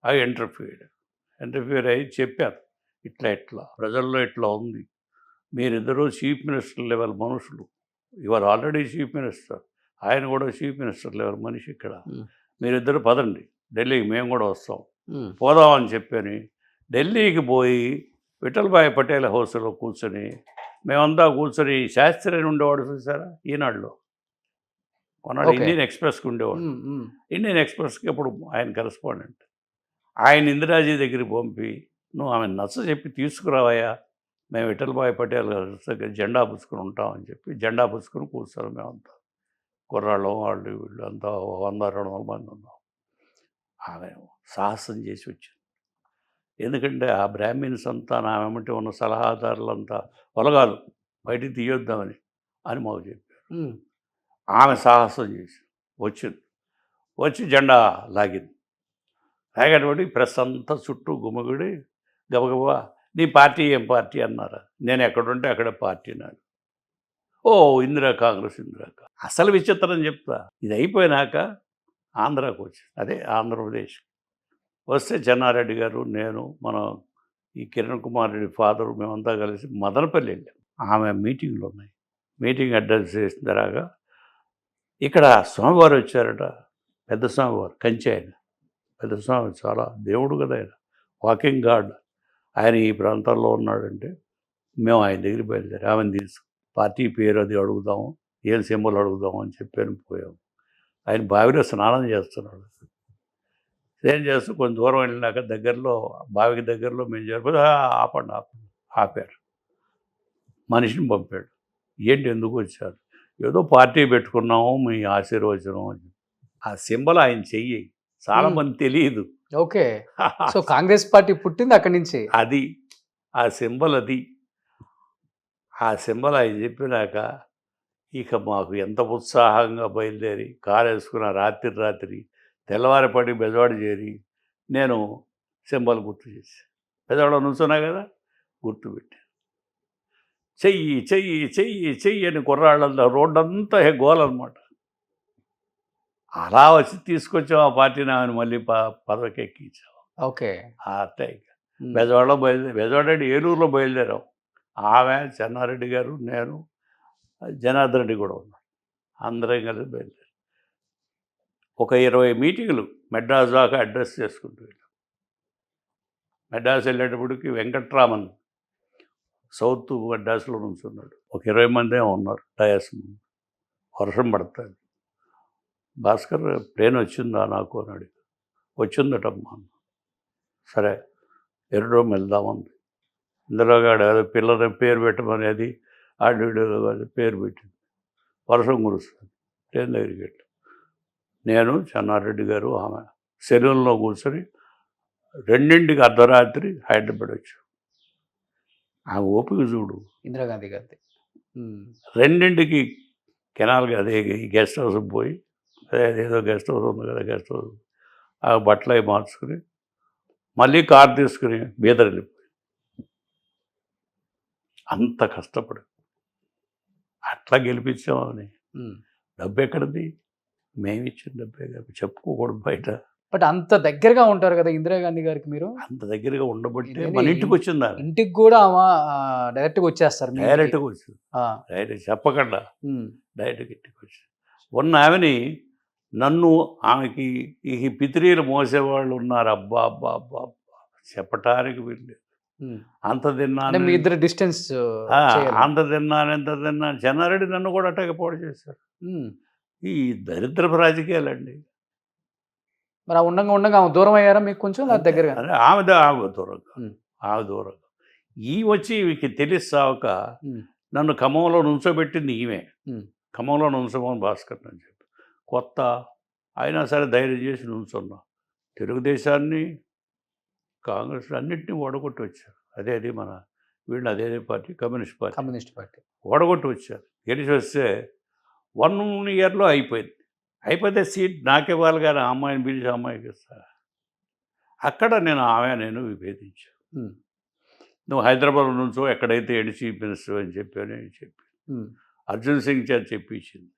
Speaker 3: ఐ ఇంటర్ఫియర్ అయ్యి చెప్పాను, ఇట్లా ప్రజల్లో ఇట్లా ఉంది, మీరిద్దరూ చీఫ్ మినిస్టర్ లెవెల్ మనుషులు, ఇవాళ ఆల్రెడీ చీఫ్ మినిస్టర్, ఆయన కూడా చీఫ్ మినిస్టర్ లెవెల్ మనిషి, ఇక్కడ మీరిద్దరు పదండి ఢిల్లీకి, మేము కూడా వస్తాం, పోదామని చెప్పని ఢిల్లీకి పోయి విఠల్భాయ్ పటేల్ హౌస్లో కూర్చొని మేమంతా కూర్చొని, శాస్త్రి అని ఉండేవాడు చూసారా ఈనాడులో, కొన్నాడు ఇండియన్ ఎక్స్ప్రెస్కి ఉండేవాడు, ఇండియన్ ఎక్స్ప్రెస్కి అప్పుడు ఆయన కరెస్పాండెంట్, ఆయన ఇందిరాజీ దగ్గరికి పంపి నువ్వు ఆమె నచ్చ చెప్పి తీసుకురావయ్యా, మేము విఠల్భాయ్ పటేల్ దగ్గర జెండా పుచ్చుకొని ఉంటామని చెప్పి జెండా పుచ్చుకొని కూర్చోరు మేమంతా, కుర్రాళ్ళం వాళ్ళు వీళ్ళు అంతా 100-200 మంది ఉన్నాం. ఆమె సాహసం చేసి వచ్చింది. ఎందుకంటే ఆ బ్రాహ్మిన్స్ అంతా నా వెంబటి ఉన్న సలహాదారులంతా ఒలగాలు బయటికి తీయొద్దామని అని మాకు చెప్పారు. ఆమె సాహసం చేసి వచ్చింది, వచ్చి జెండా లాగింది. లాగేటువంటి ప్రెస్ అంతా చుట్టూ గుమ్మగుడి గబగబా నీ పార్టీ ఏం పార్టీ అన్నారా, నేను ఎక్కడుంటే అక్కడ పార్టీ నాకు, ఓ ఇందిరా కాంగ్రెస్ అసలు విచిత్రం చెప్తా. ఇది అయిపోయినాక ఆంధ్రాకు వచ్చింది, అదే ఆంధ్రప్రదేశ్ వస్తే చెన్నారెడ్డి గారు, నేను, మన ఈ కిరణ్ కుమార్ రెడ్డి ఫాదరు, మేమంతా కలిసి మదనపల్లి వెళ్ళాం. ఆమె మీటింగ్లు ఉన్నాయి, మీటింగ్ అడ్రస్ చేసిన తర్వాత ఇక్కడ స్వామివారు వచ్చారట, పెద్ద స్వామివారు, కంచి ఆయన పెద్ద స్వామి, చాలా దేవుడు కదా ఆయన, వాకింగ్ గాడ్, ఆయన ఈ ప్రాంతాల్లో ఉన్నాడంటే మేము ఆయన దగ్గర బయలుదేరి ఆమెను తీసుకు పార్టీ పేరు అది అడుగుదాము, ఏం సింబల్ అడుగుదాము అని చెప్పాను. పోయాము. ఆయన బావిలో స్నానం చేస్తున్నాడు. ఏం చేస్తూ కొంచెం దూరం వెళ్ళినాక దగ్గరలో, బావికి దగ్గరలో మేము జరిపోతే ఆపారు. మనిషిని పంపాడు. ఏంటి ఎందుకు వచ్చారు, ఏదో పార్టీ పెట్టుకున్నాము మీ ఆశీర్వచనం అని. ఆ సింబల్ ఆయన చెయ్యి చాలామంది తెలియదు.
Speaker 2: ఓకే, సో కాంగ్రెస్ పార్టీ పుట్టింది అక్కడి నుంచి.
Speaker 3: అది ఆ సింబల్, అది ఆ సింబల్ ఆయన చెప్పినాక ఇక మాకు ఎంత ఉత్సాహంగా బయలుదేరి కారు వేసుకున్న రాత్రి తెల్లవారిపడి బెజవాడ చేరి నేను సింబల్ గుర్తు చేసి బెజవాడ నుంచున్నా కదా, గుర్తుపెట్టి చెయ్యి చెయ్యి చెయ్యి చెయ్యి అని కుర్రాళ్ళంతా రోడ్డంతా గోలన్నమాట. అలా వచ్చి తీసుకొచ్చాం ఆ పార్టీని, ఆమెను మళ్ళీ పదవికి ఎక్కించాం.
Speaker 2: ఓకే,
Speaker 3: అట్టే బెజవాడలో బెజవాడ ఏలూరులో బయలుదేరాం. ఆమె, చెన్నారెడ్డి గారు, నేను, జనార్దన్ రెడ్డి కూడా ఉన్నాం, అందరం కలిసి బయలుదేరాం. ఒక 20 మీటింగులు మెడ్రాస్ దాకా అడ్రస్ చేసుకుంటూ వెళ్ళాం. మెడ్రాస్ వెళ్ళేటప్పటికి వెంకట్రామన్ సౌత్ మెడ్రాస్లో నుంచున్నాడు. ఒక 20 మంది ఉన్నారు డయాస్ ముందు. వర్షం పడుతుంది. భాస్కర్ ప్లేన్ వచ్చిందా నాకు అని అడిగి, వచ్చిందటమ్మా. సరే ఎర్రడోమ్ వెళ్దామంది. ఇందులోగాడు ఏదో పిల్లల పేరు పెట్టమనేది ఆడు పేరు పెట్టింది. వర్షం కురుస్తుంది. ట్రైన్ దగ్గరికి వెళ్ళి నేను, చెన్నారెడ్డి గారు, ఆమె సెలవుల్లో కూర్చొని 2ంటికి అర్ధరాత్రి హైదరాబాద్ వచ్చాం. ఆమె ఓపిక చూడు.
Speaker 2: ఇందిరాగాంధీ గారి
Speaker 3: 2ంటికి కెనాల్కి అదే గెస్ట్ హౌస్కి పోయి, ఏదో గెస్ట్ హౌస్ ఉంది కదా, గెస్ట్ హౌస్ ఆ బట్టలు అవి మార్చుకుని మళ్ళీ కారు తీసుకుని బీదర్ వెళ్ళిపోయి, అంత కష్టపడి అట్లా గెలిపించామని. డబ్బు ఎక్కడిది, మేమిచ్చిన డబ్బే కదా, చెప్పుకోకూడదు బయట.
Speaker 2: బట్ అంత దగ్గరగా ఉంటారు కదా ఇందిరాగాంధీ గారికి మీరు,
Speaker 3: అంత దగ్గరగా ఉండబట్టే మన ఇంటికి వచ్చింది.
Speaker 2: ఇంటికి కూడా డైరెక్ట్గా వచ్చేస్తారు,
Speaker 3: డైరెక్ట్గా వచ్చింది, డైరెక్ట్ చెప్పకుండా డైరెక్ట్గా ఇంటికి వచ్చి ఉన్న ఆమెని నన్ను ఆమెకి ఈ పితిరీలు మోసేవాళ్ళు ఉన్నారు. అబ్బా అబ్బా అబ్బా అబ్బా చెప్పటానికి వీళ్ళు. అంత
Speaker 2: అంటే
Speaker 3: తిన్నాను,
Speaker 2: మీ ఇద్దరు డిస్టెన్స్
Speaker 3: అంత తిన్నాను, ఎంత తిన్నాను. చెన్నారెడ్డి నన్ను కూడా అట్టగా పాడు చేశారు. ఈ దరిద్రపు రాజకీయాలండి.
Speaker 2: మరి ఆ ఉండంగా ఆమె దూరం అయ్యారా మీకు కొంచెం దగ్గరగా?
Speaker 3: అదే ఆమె దూరంగా, ఆమె దూరంగా. ఈ వచ్చి వీకి తెలిసాక నన్ను ఖమ్మంలో నుంచోబెట్టింది ఈమె. ఖమ్మంలో నుంచోమని భాస్కర్ అని చెప్పి కొత్త అయినా సరే ధైర్యం చేసి నుంచున్నా. తెలుగుదేశాన్ని, కాంగ్రెస్ అన్నింటినీ ఓడగొట్టి వచ్చారు. అదే మన వీళ్ళు అదే పార్టీ, కమ్యూనిస్ట్ పార్టీ ఓడగొట్టి వచ్చారు. గెలిచి వస్తే 1 ఇయర్లో అయిపోతే సీట్ నాకివ్వాలి కానీ ఆ అమ్మాయిని పిలిచి అమ్మాయికి ఇస్తా. అక్కడ నేను విభేదించాను. నువ్వు హైదరాబాద్ నుంచో ఎక్కడైతే చీఫ్ మినిస్టర్ అని చెప్పి అర్జున్ సింగ్ చేత చెప్పించింది.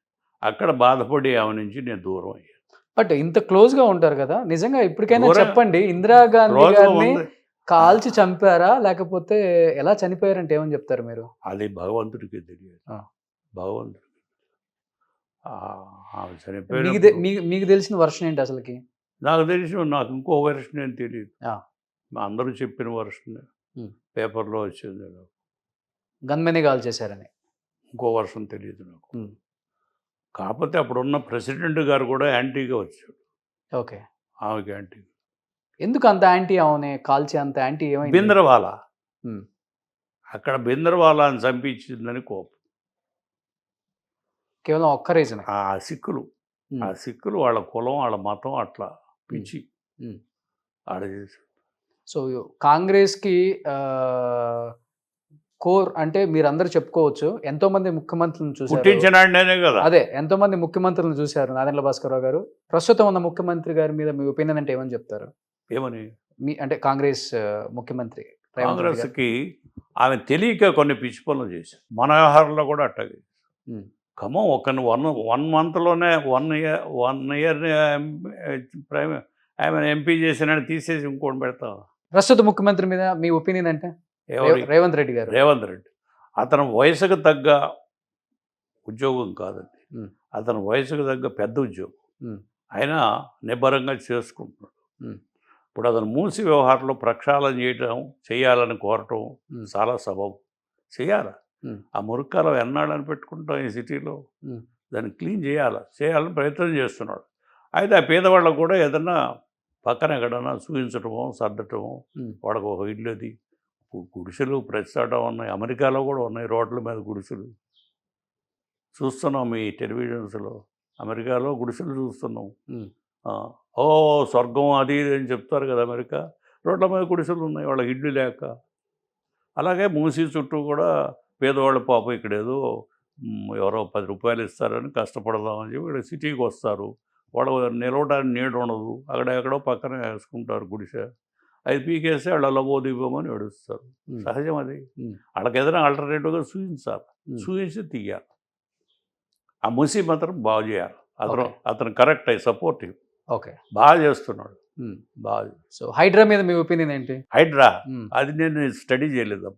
Speaker 3: అక్కడ బాధపడి ఆమె నుంచి నేను దూరం అయ్యాను.
Speaker 2: బట్ ఇంత క్లోజ్గా ఉంటారు కదా, నిజంగా ఇప్పటికైనా చెప్పండి, ఇందిరాగాంధీ గారిని కాల్చి చంపారా లేకపోతే ఎలా చనిపోయారంటే ఏమని చెప్తారు మీరు?
Speaker 3: అది భగవంతుడికి తెలియదు. భగవంతుడికి ఆమె చనిపోయింది.
Speaker 2: మీకు తెలిసిన వర్షన్ ఏంటి అసలుకి?
Speaker 3: నాకు ఇంకో వర్షన్ ఏం తెలియదు. అందరూ చెప్పిన వర్షన్ పేపర్లో వచ్చింది.
Speaker 2: గన్మెనే కాల్ చేశారని
Speaker 3: ఇంకో వర్షన్ తెలియదు నాకు. కాకపోతే అప్పుడున్న ప్రెసిడెంట్ గారు కూడా యాంటీగా వచ్చాడు.
Speaker 2: ఓకే,
Speaker 3: ఆమెకి యాంటీ.
Speaker 2: ఎందుకు అంత యాంటీ ఆమె కాల్చి అంత యాంటీ? ఏమైంది?
Speaker 3: బింద్రవాలా అక్కడ బింద్రవాలాని చంపించిందని కోపం.
Speaker 2: కేవలం ఒక్క రీజన్.
Speaker 3: ఆ సిక్కులు వాళ్ళ కులం, వాళ్ళ మతం అట్లా పిచ్చి ఆడ చేశారు.
Speaker 2: సో కాంగ్రెస్కి కోర్ అంటే మీరందరూ చెప్పుకోవచ్చు, ఎంతో మంది ముఖ్యమంత్రులను చూసారు. అదే ఎంతో మంది ముఖ్యమంత్రులను చూశారు నాదెండ్ల భాస్కరరావు గారు. ప్రస్తుతం ఉన్న ముఖ్యమంత్రి గారి మీద మీ ఒపీనియన్ అంటే ఏమని చెప్తారు?
Speaker 3: ఏమని
Speaker 2: అంటే కాంగ్రెస్ ముఖ్యమంత్రి
Speaker 3: కాంగ్రెస్కి ఆమె తెలియక కొన్ని పిచ్చి పనులు చేశారు. మన వ్యవహారంలో కూడా అట్టగే. ఖమ్మం ఒక 1 మంత్లోనే 1 ఇయర్ ఆమె ఎంపీ చేసినని తీసేసి ఇంకోటి పెడతాం.
Speaker 2: ప్రస్తుత ముఖ్యమంత్రి మీద మీ ఒపీనియన్ అంటే? రేవంత్ రెడ్డి గారు.
Speaker 3: అతను వయసుకు తగ్గ ఉద్యోగం కాదండి, అతను వయసుకు తగ్గ పెద్ద ఉద్యోగం. ఆయన నిబ్బరంగా చేసుకుంటున్నాడు. ఇప్పుడు అతను మూసి వ్యవహారంలో ప్రక్షాళన చేయాలని కోరటం చాలా సబబు. చేయాలి. ఆ మురుక్కాలం ఎన్నాడని పెట్టుకుంటాం ఈ సిటీలో, దాన్ని క్లీన్ చేయాలని ప్రయత్నం చేస్తున్నాడు. అయితే ఆ పేదవాళ్ళకు కూడా ఏదన్నా పక్కన ఎక్కడన్నా చూపించటమో సర్దటమో, వాడికి ఒక ఇల్లుది గుడిసెలు ప్రతి చోట ఉన్నాయి. అమెరికాలో కూడా ఉన్నాయి రోడ్ల మీద గుడిసెలు చూస్తున్నాం. మీ టెలివిజన్స్లో అమెరికాలో గుడిసెలు చూస్తున్నాం. ఓ స్వర్గం అది ఇది అని చెప్తారు కదా అమెరికా. రోడ్ల మీద గుడిసెలు ఉన్నాయి వాళ్ళకి ఇల్లు లేక. అలాగే మూసీ చుట్టూ కూడా పేదవాళ్ళ పాపం ఇక్కడ ఏదో ఎవరో 10 రూపాయలు ఇస్తారని కష్టపడదామని చెప్పి ఇక్కడ సిటీకి వస్తారు. వాళ్ళు నిలవడానికి నీడ ఉండదు, అక్కడెక్కడో పక్కన వేసుకుంటారు గుడిసె. అది పీకేస్తే వాళ్ళు లబోదీపమని ఏడుస్తారు. సహజం అది. వాళ్ళకి ఏదైనా ఆల్టర్నేటివ్గా చూపించి తీయాలి. ఆ మూసీ మాత్రం బాగు చేయాలి. అతను కరెక్ట్ అయ్యి సపోర్టివ్.
Speaker 2: ఓకే,
Speaker 3: బాగా చేస్తున్నాడు. బాగా.
Speaker 2: సో హైడ్రా మీద మీ ఒపీనియన్ ఏంటి?
Speaker 3: హైడ్రా అది నేను స్టడీ చేయలేదు.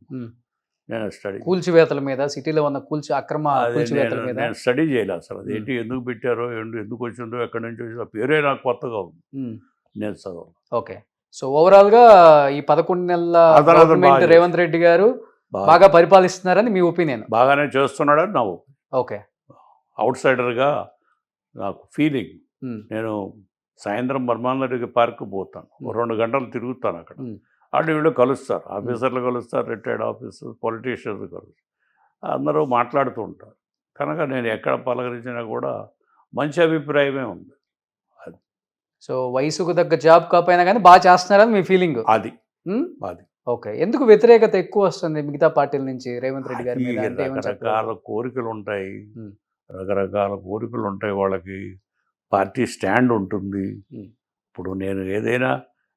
Speaker 2: కూల్చివేతల మీద, సిటీలో ఉన్న అక్రమ కూల్చివేతల మీద
Speaker 3: నేను స్టడీ చేయలేదు అసలు. అదేంటి, ఎందుకు పెట్టారో, ఎందుకు వచ్చిందో, ఎక్కడి నుంచి వచ్చిందో, పేరే నాకు కొత్తగా ఉంది. నేను చదవాలి.
Speaker 2: ఓకే, సో ఓవరాల్ గా ఈ 11 నెలల గవర్నమెంట్ రేవంత్ రెడ్డి గారు బాగా పరిపాలిస్తున్నారని మీ ఒపీనియన్?
Speaker 3: బాగానే చేస్తున్నాడని నా ఒపీనియన్.
Speaker 2: ఓకే,
Speaker 3: అవుట్ సైడర్గా నాకు ఫీలింగ్. నేను సాయంత్రం బ్రహ్మాందరెడ్డి పార్క్ పోతాను, 2 గంటలు తిరుగుతాను. అక్కడ వాళ్ళు వీళ్ళు కలుస్తారు, ఆఫీసర్లు కలుస్తారు, రిటైర్డ్ ఆఫీసర్స్, పొలిటీషియన్స్ కలుస్తారు, అందరూ మాట్లాడుతూ ఉంటారు. కనుక నేను ఎక్కడ పలకరించినా కూడా మంచి అభిప్రాయమే ఉంది. అది
Speaker 2: సో వయసుకు తగ్గ జాబ్ కాకపోయినా కానీ బాగా చేస్తున్నారని మీ ఫీలింగ్?
Speaker 3: అది.
Speaker 2: ఓకే, ఎందుకు వ్యతిరేకత ఎక్కువ వస్తుంది మిగతా పార్టీల నుంచి రేవంత్ రెడ్డి గారి మీద?
Speaker 3: రకరకాల కోరికలు ఉంటాయి, రకరకాల కోరికలు ఉంటాయి వాళ్ళకి. పార్టీ స్టాండ్ ఉంటుంది. ఇప్పుడు నేను ఏదైనా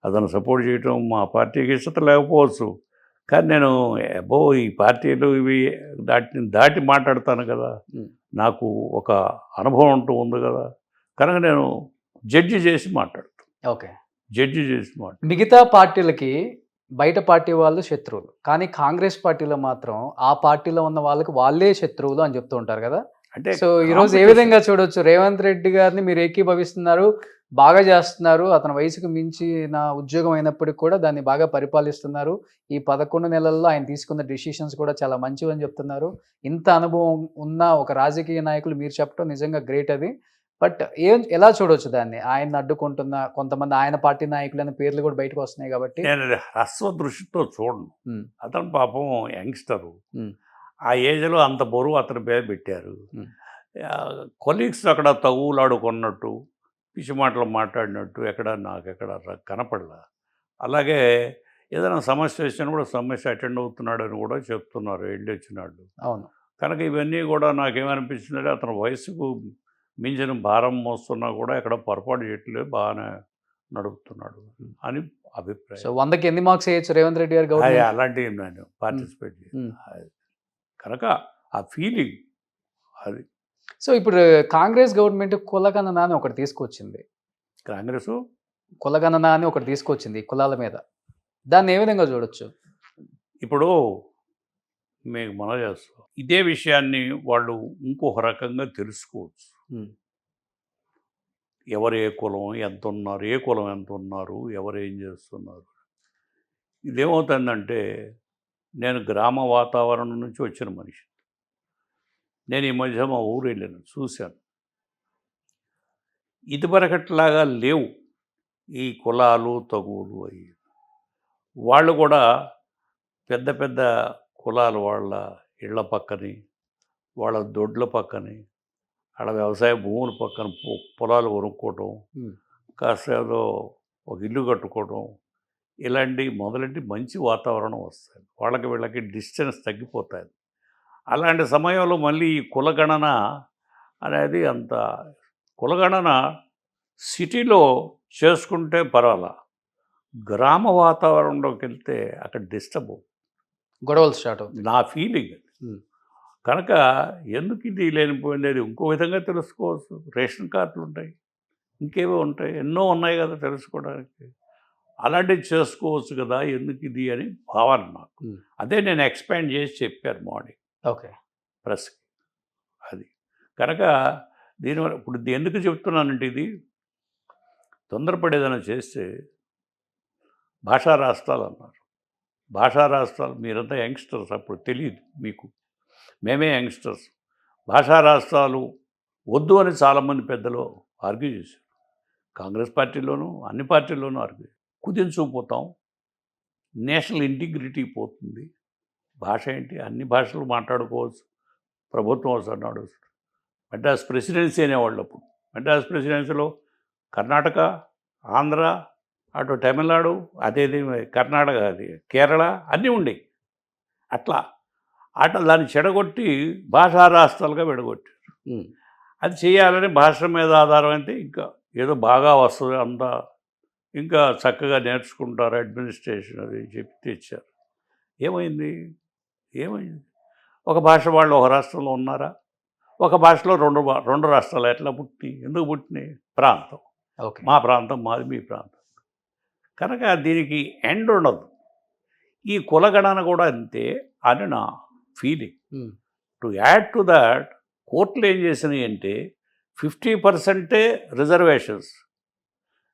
Speaker 3: అతను సపోర్ట్ చేయటం మా పార్టీకి ఇష్టత లేకపోవచ్చు, కానీ నేను ఈ పార్టీలు ఇవి దాటి మాట్లాడతాను కదా, నాకు ఒక అనుభవం అంటూ ఉంది కదా, కనుక నేను జడ్జి చేసి మాట్లాడతాను.
Speaker 2: ఓకే,
Speaker 3: జడ్జి చేసి మాట్లాడు.
Speaker 2: మిగతా పార్టీలకి బయట పార్టీ వాళ్ళు శత్రువులు, కానీ కాంగ్రెస్ పార్టీలో మాత్రం ఆ పార్టీలో ఉన్న వాళ్ళకి వాళ్ళే శత్రువులు అని చెప్తూ ఉంటారు కదా,
Speaker 3: అంటే
Speaker 2: సో ఈ రోజు ఏ విధంగా చూడొచ్చు రేవంత్ రెడ్డి గారిని మీరు ఏకీభవిస్తున్నారు, బాగా చేస్తున్నారు, అతని వయసుకు మించి నా ఉద్యోగం అయినప్పటికీ కూడా దాన్ని బాగా పరిపాలిస్తున్నారు, ఈ 11 నెలల్లో ఆయన తీసుకున్న డిసిషన్స్ కూడా చాలా మంచివని చెప్తున్నారు. ఇంత అనుభవం ఉన్న ఒక రాజకీయ నాయకులు మీరు చెప్పడం నిజంగా గ్రేట్ అది. బట్ ఎలా చూడొచ్చు దాన్ని? ఆయన్ని అడ్డుకుంటున్న కొంతమంది ఆయన పార్టీ నాయకులైన పేర్లు కూడా బయటకు వస్తున్నాయి కాబట్టి.
Speaker 3: నేను అది హ్రస్వ దృష్టితో చూడను.
Speaker 2: ఉమ్,
Speaker 3: అతను పాపం యంగ్స్టరు,
Speaker 2: ఉమ్,
Speaker 3: ఆ ఏజ్లో అంత బరువు అతని మీద పెట్టారు.
Speaker 2: ఉమ్.
Speaker 3: కొలీగ్స్ అక్కడ తగులాడుకున్నట్టు పిచ్చి మాటలు మాట్లాడినట్టు నాకెక్కడ కనపడలా. అలాగే ఏదైనా సమస్య వచ్చినప్పుడు సమస్య అటెండ్ అవుతున్నాడని కూడా చెప్తున్నారు వెళ్ళి వచ్చినాడు.
Speaker 2: అవును.
Speaker 3: కనుక ఇవన్నీ కూడా నాకేమనిపించిందంటే అతని వయసుకు మించిన భారం మోస్తున్నా కూడా ఎక్కడ పొరపాటు చేయట్లేదు, బాగానే నడుపుతున్నాడు అని
Speaker 2: సో
Speaker 3: అభిప్రాయం.
Speaker 2: 100కి ఎన్ని మార్క్స్ వేయచ్చు రేవంత్ రెడ్డి గారు గవర్నమెంట్?
Speaker 3: అలాంటివి నేను పార్టిసిపేట్
Speaker 2: ఉమ్.
Speaker 3: చేయను. కనుక ఆ ఫీలింగ్ అది.
Speaker 2: సో ఇప్పుడు కాంగ్రెస్ గవర్నమెంట్ కులగణన అని ఒకటి తీసుకొచ్చింది.
Speaker 3: కాంగ్రెస్
Speaker 2: కులగణన అని ఒకటి తీసుకొచ్చింది ఈ కులాల మీద. దాన్ని ఏ విధంగా చూడొచ్చు?
Speaker 3: ఇప్పుడు మీకు మనం చేస్తాం ఇదే విషయాన్ని వాళ్ళు ఇంకొక రకంగా తెలుసుకోవచ్చు.
Speaker 2: ఉమ్,
Speaker 3: ఎవరు ఏ కులం ఎంత ఉన్నారు, ఏ కులం ఎంత ఉన్నారు, ఎవరు ఏం చేస్తున్నారు. ఇదేమవుతుందంటే నేను గ్రామ వాతావరణం నుంచి వచ్చిన మనిషి. నేను ఈ మధ్య మా ఊరు వెళ్ళాను, చూశాను. ఇదివరకట్లాగా లేవు ఈ కులాలు తగువులు అవి. వాళ్ళు కూడా పెద్ద పెద్ద కులాలు వాళ్ళ ఇళ్ల పక్కని, వాళ్ళ దొడ్ల పక్కని, వాళ్ళ వ్యవసాయ భూముల పక్కన పొలాలు కొనుక్కోవటం,
Speaker 2: ఉమ్,
Speaker 3: కాస్త ఏదో ఒక ఇల్లు కట్టుకోవడం, ఇలాంటి మొదలంటి మంచి వాతావరణం వస్తుంది. వాళ్ళకి వీళ్ళకి డిస్టెన్స్ తగ్గిపోతుంది. అలాంటి సమయంలో మళ్ళీ ఈ కులగణన అనేది కులగణన సిటీలో చేసుకుంటే పర్వాలా, గ్రామ వాతావరణంలోకి వెళ్తే అక్కడ డిస్టర్బ్ అవుతుంది.
Speaker 2: గొడవలు స్టార్ట్ అవుతాయి.
Speaker 3: నా ఫీలింగ్.
Speaker 2: ఉమ్,
Speaker 3: కనుక ఎందుకు ఇది లేనిపోయింది ఇంకో విధంగా తెలుసుకోవచ్చు. రేషన్ కార్డులు ఉంటాయి, ఇంకేవో ఉంటాయి, ఎన్నో ఉన్నాయి కదా తెలుసుకోవడానికి. అలాంటివి చేసుకోవచ్చు కదా, ఎందుకు ఇది అని భావన నాకు.
Speaker 2: ఉమ్.
Speaker 3: అదే నేను ఎక్స్పాండ్ చేసి చెప్పాను మార్నింగ్
Speaker 2: ఓకే.
Speaker 3: ప్రెస్కి. అది కనుక దీనివల్ల ఇప్పుడు ఎందుకు చెప్తున్నానంటే ఇది తొందరపడి ఏదైనా చేస్తే భాషా రాష్ట్రాలు అన్నారు. భాషా రాష్ట్రాలు మీరంతా యంగ్స్టర్స్, అప్పుడు తెలియదు మీకు, మేమే యంగ్స్టర్స్. భాషా రాష్ట్రాలు వద్దు అని చాలామంది పెద్దలు ఆర్గ్యూ చేశారు. కాంగ్రెస్ పార్టీలోనూ అన్ని పార్టీల్లోనూ ఆర్గ్యూ. కుదించుకుపోతాం, నేషనల్ ఇంటిగ్రిటీ పోతుంది. భాష ఏంటి, అన్ని భాషలు మాట్లాడుకోవచ్చు, ప్రభుత్వం అవసరం నడుస్తుంది. మెడ్రాస్ ప్రెసిడెన్సీ అనేవాళ్ళు అప్పుడు. మెడ్రాస్ ప్రెసిడెన్సీలో కర్ణాటక, ఆంధ్ర, అటు తమిళనాడు, అదేది కర్ణాటక, అది కేరళ అన్నీ ఉండేవి. అట్లా దాన్ని చెడగొట్టి భాషా రాష్ట్రాలుగా విడగొట్టారు.
Speaker 2: ఉమ్,
Speaker 3: అది చేయాలని భాష మీద ఆధారం అయితే ఇంకా ఏదో బాగా వస్తుంది, అంతా ఇంకా చక్కగా నేర్చుకుంటారు అడ్మినిస్ట్రేషన్ అది చెప్పి తెచ్చారు. ఏమైంది? ఒక భాష వాళ్ళు ఒక రాష్ట్రంలో ఉన్నారా? ఒక భాషలో రెండు రాష్ట్రాలు ఎట్లా ఎందుకు పుట్టినాయి? ప్రాంతం.
Speaker 2: ఓకే.
Speaker 3: మా ప్రాంతం మాది, మీ ప్రాంతం. కనుక దీనికి ఎండ్ ఉండదు. ఈ కులగణన కూడా అంతే అని నా feeling.
Speaker 2: Um,
Speaker 3: to add to that కోర్టులు ఏం చేసినాయి అంటే 50% రిజర్వేషన్స్,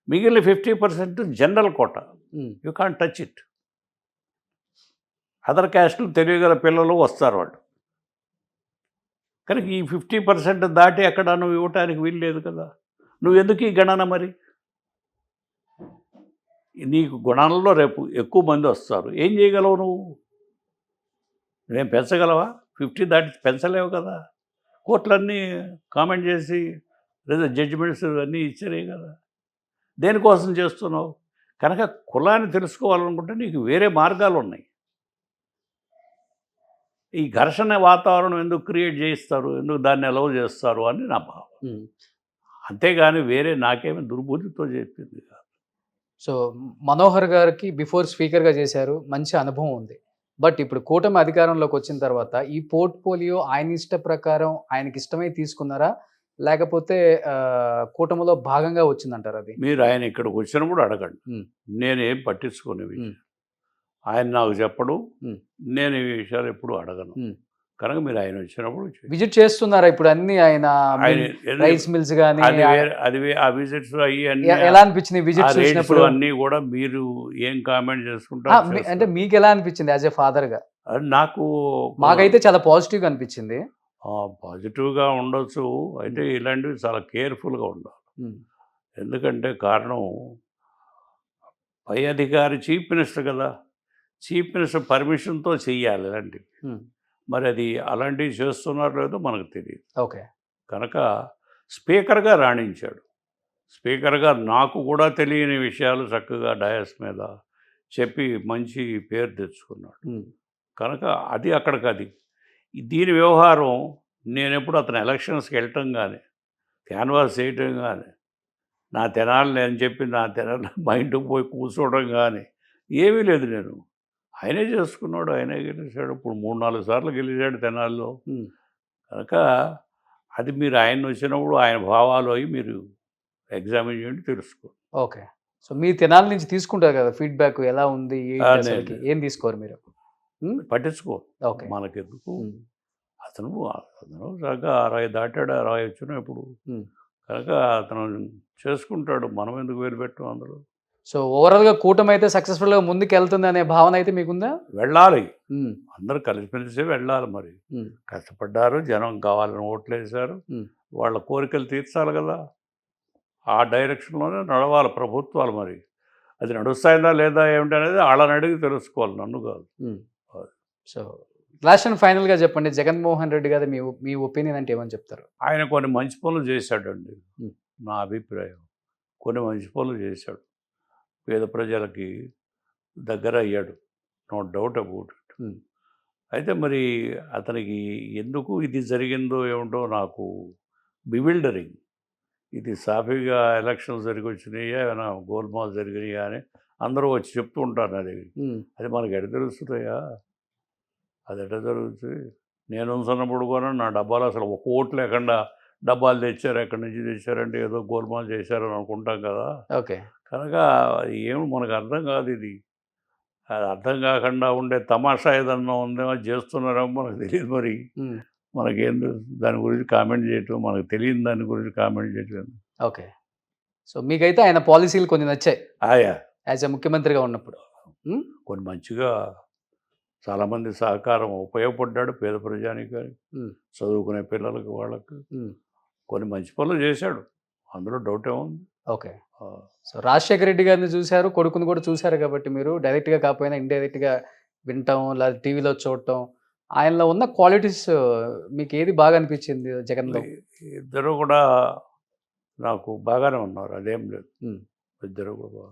Speaker 3: మిగిలిన 50% general quota.
Speaker 2: Um,
Speaker 3: you can't touch it. Other క్యాస్టులు తెలియగల పిల్లలు వస్తారు వాళ్ళు. కనుక ఈ 50% దాటి ఎక్కడ నువ్వు ఇవ్వటానికి వీలు లేదు కదా. నువ్వు ఎందుకు ఈ గణన మరి? నీకు గుణాలలో రేపు ఎక్కువ మంది వస్తారు, ఏం చేయగలవు నువ్వు? నువ్వేం పెంచగలవా? 50 దాటి పెంచలేవు కదా. కోర్టులన్నీ కామెంట్ చేసి జడ్జిమెంట్స్ అన్నీ ఇచ్చారే కదా. దేనికోసం చేస్తున్నావు? కనుక కులాన్ని తెలుసుకోవాలనుకుంటే నీకు వేరే మార్గాలు ఉన్నాయి. ఈ ఘర్షణ వాతావరణం ఎందుకు క్రియేట్ చేయిస్తారు, ఎందుకు దాన్ని అలౌ చేస్తారు అని నా భావం.
Speaker 2: ఉమ్.
Speaker 3: అంతేగాని వేరే నాకేమీ దుర్బుద్ధితో చెప్పింది కాదు.
Speaker 2: సో మనోహర్ గారికి బిఫోర్ స్పీకర్గా చేశారు, మంచి అనుభవం ఉంది. బట్ ఇప్పుడు కూటమి అధికారంలోకి వచ్చిన తర్వాత ఈ పోర్ట్ఫోలియో ఆయన ఇష్ట ప్రకారం ఆయనకి ఇష్టమై తీసుకున్నారా, లేకపోతే కూటమిలో భాగంగా వచ్చిందంటారు? అది
Speaker 3: మీరు ఆయన ఇక్కడికి వచ్చినప్పుడు అడగండి, నేనేం పట్టించుకునేవి. ఆయన నాకు చెప్పడు, నేను ఈ విషయాలు ఎప్పుడు అడగను. కనుక మీరు ఆయన వచ్చినప్పుడు
Speaker 2: విజిట్ చేస్తున్నారా ఇప్పుడు అన్ని ఆయన
Speaker 3: ఆయన
Speaker 2: రైస్ మిల్స్ కానీ
Speaker 3: ఆ విజిట్స్ అయ్యి అన్ని
Speaker 2: ఎలా అనిపించింది విజిట్ చూసినప్పుడు
Speaker 3: అన్నీ కూడా మీరు ఏం కామెంట్
Speaker 2: ఆ,
Speaker 3: చేసుకుంటారు
Speaker 2: అంటే మీకు ఎలా అనిపించింది యాజ్ ఎ ఫాదర్ గా?
Speaker 3: అది నాకు
Speaker 2: మాకైతే చాలా పాజిటివ్ గా అనిపించింది.
Speaker 3: పాజిటివ్గా ఉండొచ్చు. అయితే ఇలాంటివి చాలా కేర్ఫుల్గా ఉండాలి.
Speaker 2: ఉమ్,
Speaker 3: ఎందుకంటే కారణం పై అధికారి చీఫ్ మినిస్టర్ కదా, చీఫ్ మినిస్టర్ పర్మిషన్తో చెయ్యాలి ఇలాంటివి.
Speaker 2: ఉమ్,
Speaker 3: మరి అది అలాంటివి చేస్తున్నారో లేదో మనకు తెలియదు.
Speaker 2: ఓకే.
Speaker 3: కనుక స్పీకర్గా రాణించాడు. స్పీకర్గా నాకు కూడా తెలియని విషయాలు చక్కగా డయాస్ మీద చెప్పి మంచి పేరు తెచ్చుకున్నాడు.
Speaker 2: ఉమ్,
Speaker 3: కనుక అది అక్కడికి అది దీని వ్యవహారం నేను ఎప్పుడు అతను ఎలక్షన్స్కి వెళ్ళటం కానీ క్యాన్వాస్ చేయటం కానీ నా తెనాలి నేను చెప్పి నా తెనాలి మా ఇంటికి పోయి కూర్చోవడం కానీ ఏమీ లేదు. నేను ఆయనే చేసుకున్నాడు, ఆయనే గెలిచాడు. ఇప్పుడు 3-4 సార్లు గెలిచాడు తెనాలిలో.
Speaker 2: ఉమ్,
Speaker 3: కనుక అది మీరు ఆయన వచ్చినప్పుడు ఆయన భావాలు అవి మీరు ఎగ్జామిన్ చేయండి, తెలుసుకోండి.
Speaker 2: ఓకే. సో మీ తెనాలి నుంచి తీసుకుంటారు కదా ఫీడ్బ్యాక్, ఎలా ఉంది ఏంటి
Speaker 3: ఆ,
Speaker 2: అసలుకి?
Speaker 3: నేను-
Speaker 2: ఏం తీసుకోరు మీరు?
Speaker 3: పట్టించుకో,
Speaker 2: ఓకే.
Speaker 3: మనకెందుకు.
Speaker 2: ఉమ్,
Speaker 3: అతను చక్కగా 60 దాటాడు, 60 వచ్చినా ఇప్పుడు.
Speaker 2: ఉమ్.
Speaker 3: కనుక అతను చేసుకుంటాడు, మనం ఎందుకు వేలు పెట్టాం అందులో.
Speaker 2: సో ఓవరాల్ గా కూటమి అయితే సక్సెస్ఫుల్ గా ముందుకు వెళ్తుంది అనే భావన అయితే మీకుందా?
Speaker 3: వెళ్ళాలి,
Speaker 2: ఉమ్,
Speaker 3: అందరూ కలిసిమెలిసి వెళ్ళాలి. మరి
Speaker 2: ఉమ్,
Speaker 3: కష్టపడ్డారు, జనం కావాలని ఓట్లు వేశారు,
Speaker 2: ఉమ్.
Speaker 3: వాళ్ళ కోరికలు తీర్చాలి కదా. ఆ డైరెక్షన్లోనే నడవాలి ప్రభుత్వాలు. మరి అది నడుస్తాయిందా లేదా ఏమిటి అనేది వాళ్ళని అడిగి తెలుసుకోవాలి, నన్ను కాదు.
Speaker 2: సో లాస్ట్ అండ్ ఫైనల్ గా చెప్పండి, జగన్మోహన్ రెడ్డి గారు మీ ఒపీనియన్ అంటే ఏమని చెప్తారు?
Speaker 3: ఆయన కొన్ని మంచి పనులు చేశాడండి,
Speaker 2: ఉమ్.
Speaker 3: నా అభిప్రాయం. కొన్ని మంచి పనులు చేశాడు, పేద ప్రజలకి దగ్గర అయ్యాడు, నో డౌట్ అబౌట్ ఇట్.
Speaker 2: ఉమ్,
Speaker 3: అయితే మరి అతనికి ఎందుకు ఇది జరిగిందో ఏమిటో నాకు బివిల్డరింగ్. ఇది సాఫీగా ఎలక్షన్స్ జరిగి వచ్చినాయా, ఏమైనా గోల్మాల్ జరిగినాయా అని అందరూ వచ్చి చెప్తూ ఉంటారు నా దగ్గర.
Speaker 2: ఉమ్,
Speaker 3: అది మనకి ఎడ తెలుస్తుందయ్యా, అది ఎట జరుగుతుంది. నేను ఉన్నప్పుడు కూడా నా డబ్బాలు అసలు ఒక ఓటు లేకుండా డబ్బాలు తెచ్చారు, ఎక్కడి నుంచి తెచ్చారంటే ఏదో గోల్మాల్ చేశారని అనుకుంటాం కదా.
Speaker 2: ఓకే.
Speaker 3: కనుక ఏమి మనకు అర్థం కాదు. ఇది అది అర్థం కాకుండా ఉండే తమాషా ఏదన్నా ఉందేమో చేస్తున్నారేమో మనకు తెలియదు. మరి
Speaker 2: ఉమ్,
Speaker 3: మనకేం తెలుసు దాని గురించి కామెంట్ చేయటం, మనకు తెలియని దాని గురించి కామెంట్ చేయటం.
Speaker 2: ఓకే. సో మీకైతే ఆయన పాలసీలు కొన్ని నచ్చాయి
Speaker 3: ఆయా
Speaker 2: యాజ్ ఎ ముఖ్యమంత్రిగా ఉన్నప్పుడు? ఉమ్,
Speaker 3: కొన్ని మంచిగా చాలామంది సహకారం ఉపయోగపడ్డాడు పేద ప్రజానికి,
Speaker 2: ఉమ్,
Speaker 3: చదువుకునే పిల్లలకి, వాళ్ళకి
Speaker 2: ఉమ్,
Speaker 3: కొన్ని మంచి పనులు చేశాడు, అందులో డౌట్ ఏముంది.
Speaker 2: ఓకే. సో రాజశేఖర రెడ్డి గారిని చూశారు, కొడుకుని కూడా చూశారు కాబట్టి మీరు డైరెక్ట్గా కాకపోయినా ఇండైరెక్ట్గా వినటం లేదా టీవీలో చూడటం, ఆయనలో ఉన్న క్వాలిటీస్ మీకు ఏది బాగా అనిపించింది జగన్లో?
Speaker 3: ఇద్దరు కూడా నాకు బాగానే ఉన్నారు, అదేం లేదు.
Speaker 2: ఉమ్,
Speaker 3: ఇద్దరు కూడా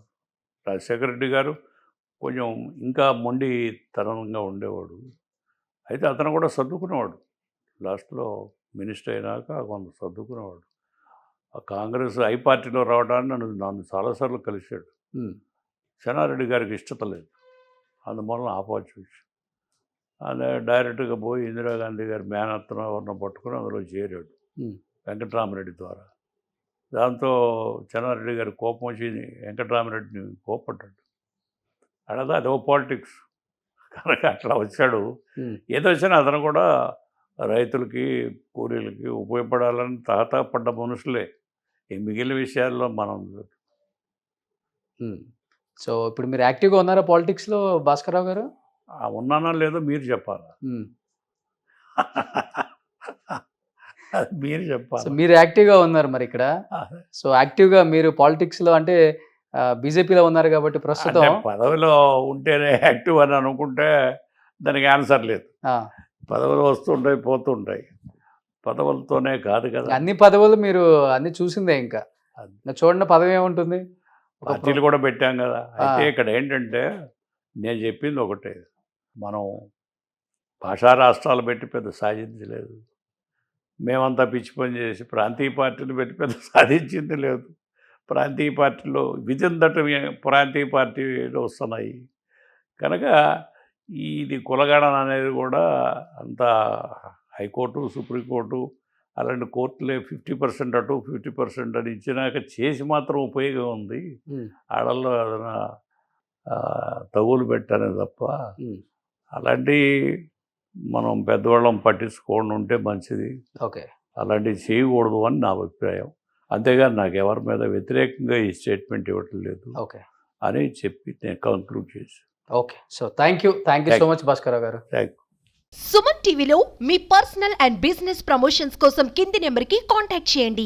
Speaker 3: రాజశేఖర రెడ్డి గారు కొంచెం ఇంకా మొండితనంగా ఉండేవాడు. అయితే అతను కూడా సర్దుకునేవాడు, లాస్ట్లో మినిస్టర్ అయినాక కొంత సర్దుకునేవాడు. ఆ కాంగ్రెస్ ఐ పార్టీలో రావడానికి నన్ను చాలాసార్లు కలిశాడు.
Speaker 2: ఉమ్,
Speaker 3: చెన్నారెడ్డి గారికి ఇష్టత లేదు, అందువలన ఆపోజిట్ అదే డైరెక్ట్గా పోయి ఇందిరాగాంధీ గారి మేనత్తను ఎవరిని పట్టుకుని అందులో చేరాడు,
Speaker 2: ఉమ్,
Speaker 3: వెంకటరామరెడ్డి ద్వారా. దాంతో చెన్నారెడ్డి గారి కోపం వచ్చి వెంకటరామరెడ్డిని కోపడ్డాడు. అడగా అదో పాలిటిక్స్. కనుక అట్లా వచ్చాడు.
Speaker 2: ఉమ్,
Speaker 3: ఏదో వచ్చినా అతను కూడా రైతులకి, కూలీలకి ఉపయోగపడాలని తాహతాపడ్డ మనుషులే. ఈ మిగిలిన విషయాల్లో మనం
Speaker 2: ఉమ్. సో ఇప్పుడు మీరు యాక్టివ్గా ఉన్నారా పాలిటిక్స్లో భాస్కర్రావు గారు?
Speaker 3: ఉన్నానో లేదో మీరు చెప్పాలి.
Speaker 2: ఉమ్.
Speaker 3: అది మీరు
Speaker 2: సో
Speaker 3: చెప్పాలి.
Speaker 2: మీరు యాక్టివ్గా ఉన్నారు మరి ఇక్కడ. సో యాక్టివ్గా మీరు పాలిటిక్స్లో అంటే బీజేపీలో ఉన్నారు కాబట్టి ప్రస్తుతం.
Speaker 3: అంటే పదవిలో ఉంటేనే యాక్టివ్ అని అనుకుంటే దానికి ఆన్సర్ లేదు.
Speaker 2: ఆ,
Speaker 3: పదవులు వస్తుంటాయి, పోతుంటాయి. పదవులతోనే కాదు కదా.
Speaker 2: అన్ని పదవులు మీరు అన్ని చూసిందే. ఇంకా చూడండి పదవి ఏముంటుంది, ఒక
Speaker 3: పార్టీలు కూడా పెట్టాం కదా. అయితే ఇక్కడ ఏంటంటే నేను చెప్పింది ఒకటే, మనం భాషా రాష్ట్రాలు పెట్టి పెద్ద సాధించలేదు. మేమంతా పిచ్చి పని చేసి ప్రాంతీయ పార్టీలు పెట్టి పెద్ద సాధించింది లేదు. ప్రాంతీయ పార్టీలో విదిన్ దట్ ప్రాంతీయ పార్టీలు వస్తున్నాయి. కనుక ఇది కులగణన అనేది కూడా అంత హైకోర్టు, సుప్రీంకోర్టు అలాంటి కోర్టులే 50% అటు 50% అని ఇచ్చినాక చేసి మాత్రం ఉపయోగం ఉంది.
Speaker 2: ఉమ్,
Speaker 3: ఆడల్లో ఏదైనా తగులు పెట్టానే తప్ప
Speaker 2: ఉమ్,
Speaker 3: అలాంటి మనం పెద్దవాళ్ళం పట్టించుకోండి ఉంటే మంచిది,
Speaker 2: ఓకే.
Speaker 3: అలాంటివి చేయకూడదు అని నా అభిప్రాయం. అంతేగాని నాకు ఎవరి మీద వ్యతిరేకంగా ఈ స్టేట్మెంట్ ఇవ్వటం లేదు
Speaker 2: ఓకే.
Speaker 3: అని చెప్పి నేను కంక్లూడ్ చేశాను.
Speaker 2: Okay. So thank you so much Bhaskar garu.
Speaker 3: Thank you.
Speaker 1: Suman టీవీలో మీ పర్సనల్ అండ్ బిజినెస్ ప్రమోషన్స్ కోసం కింది నెంబర్కి కాంటాక్ట్ చేయండి.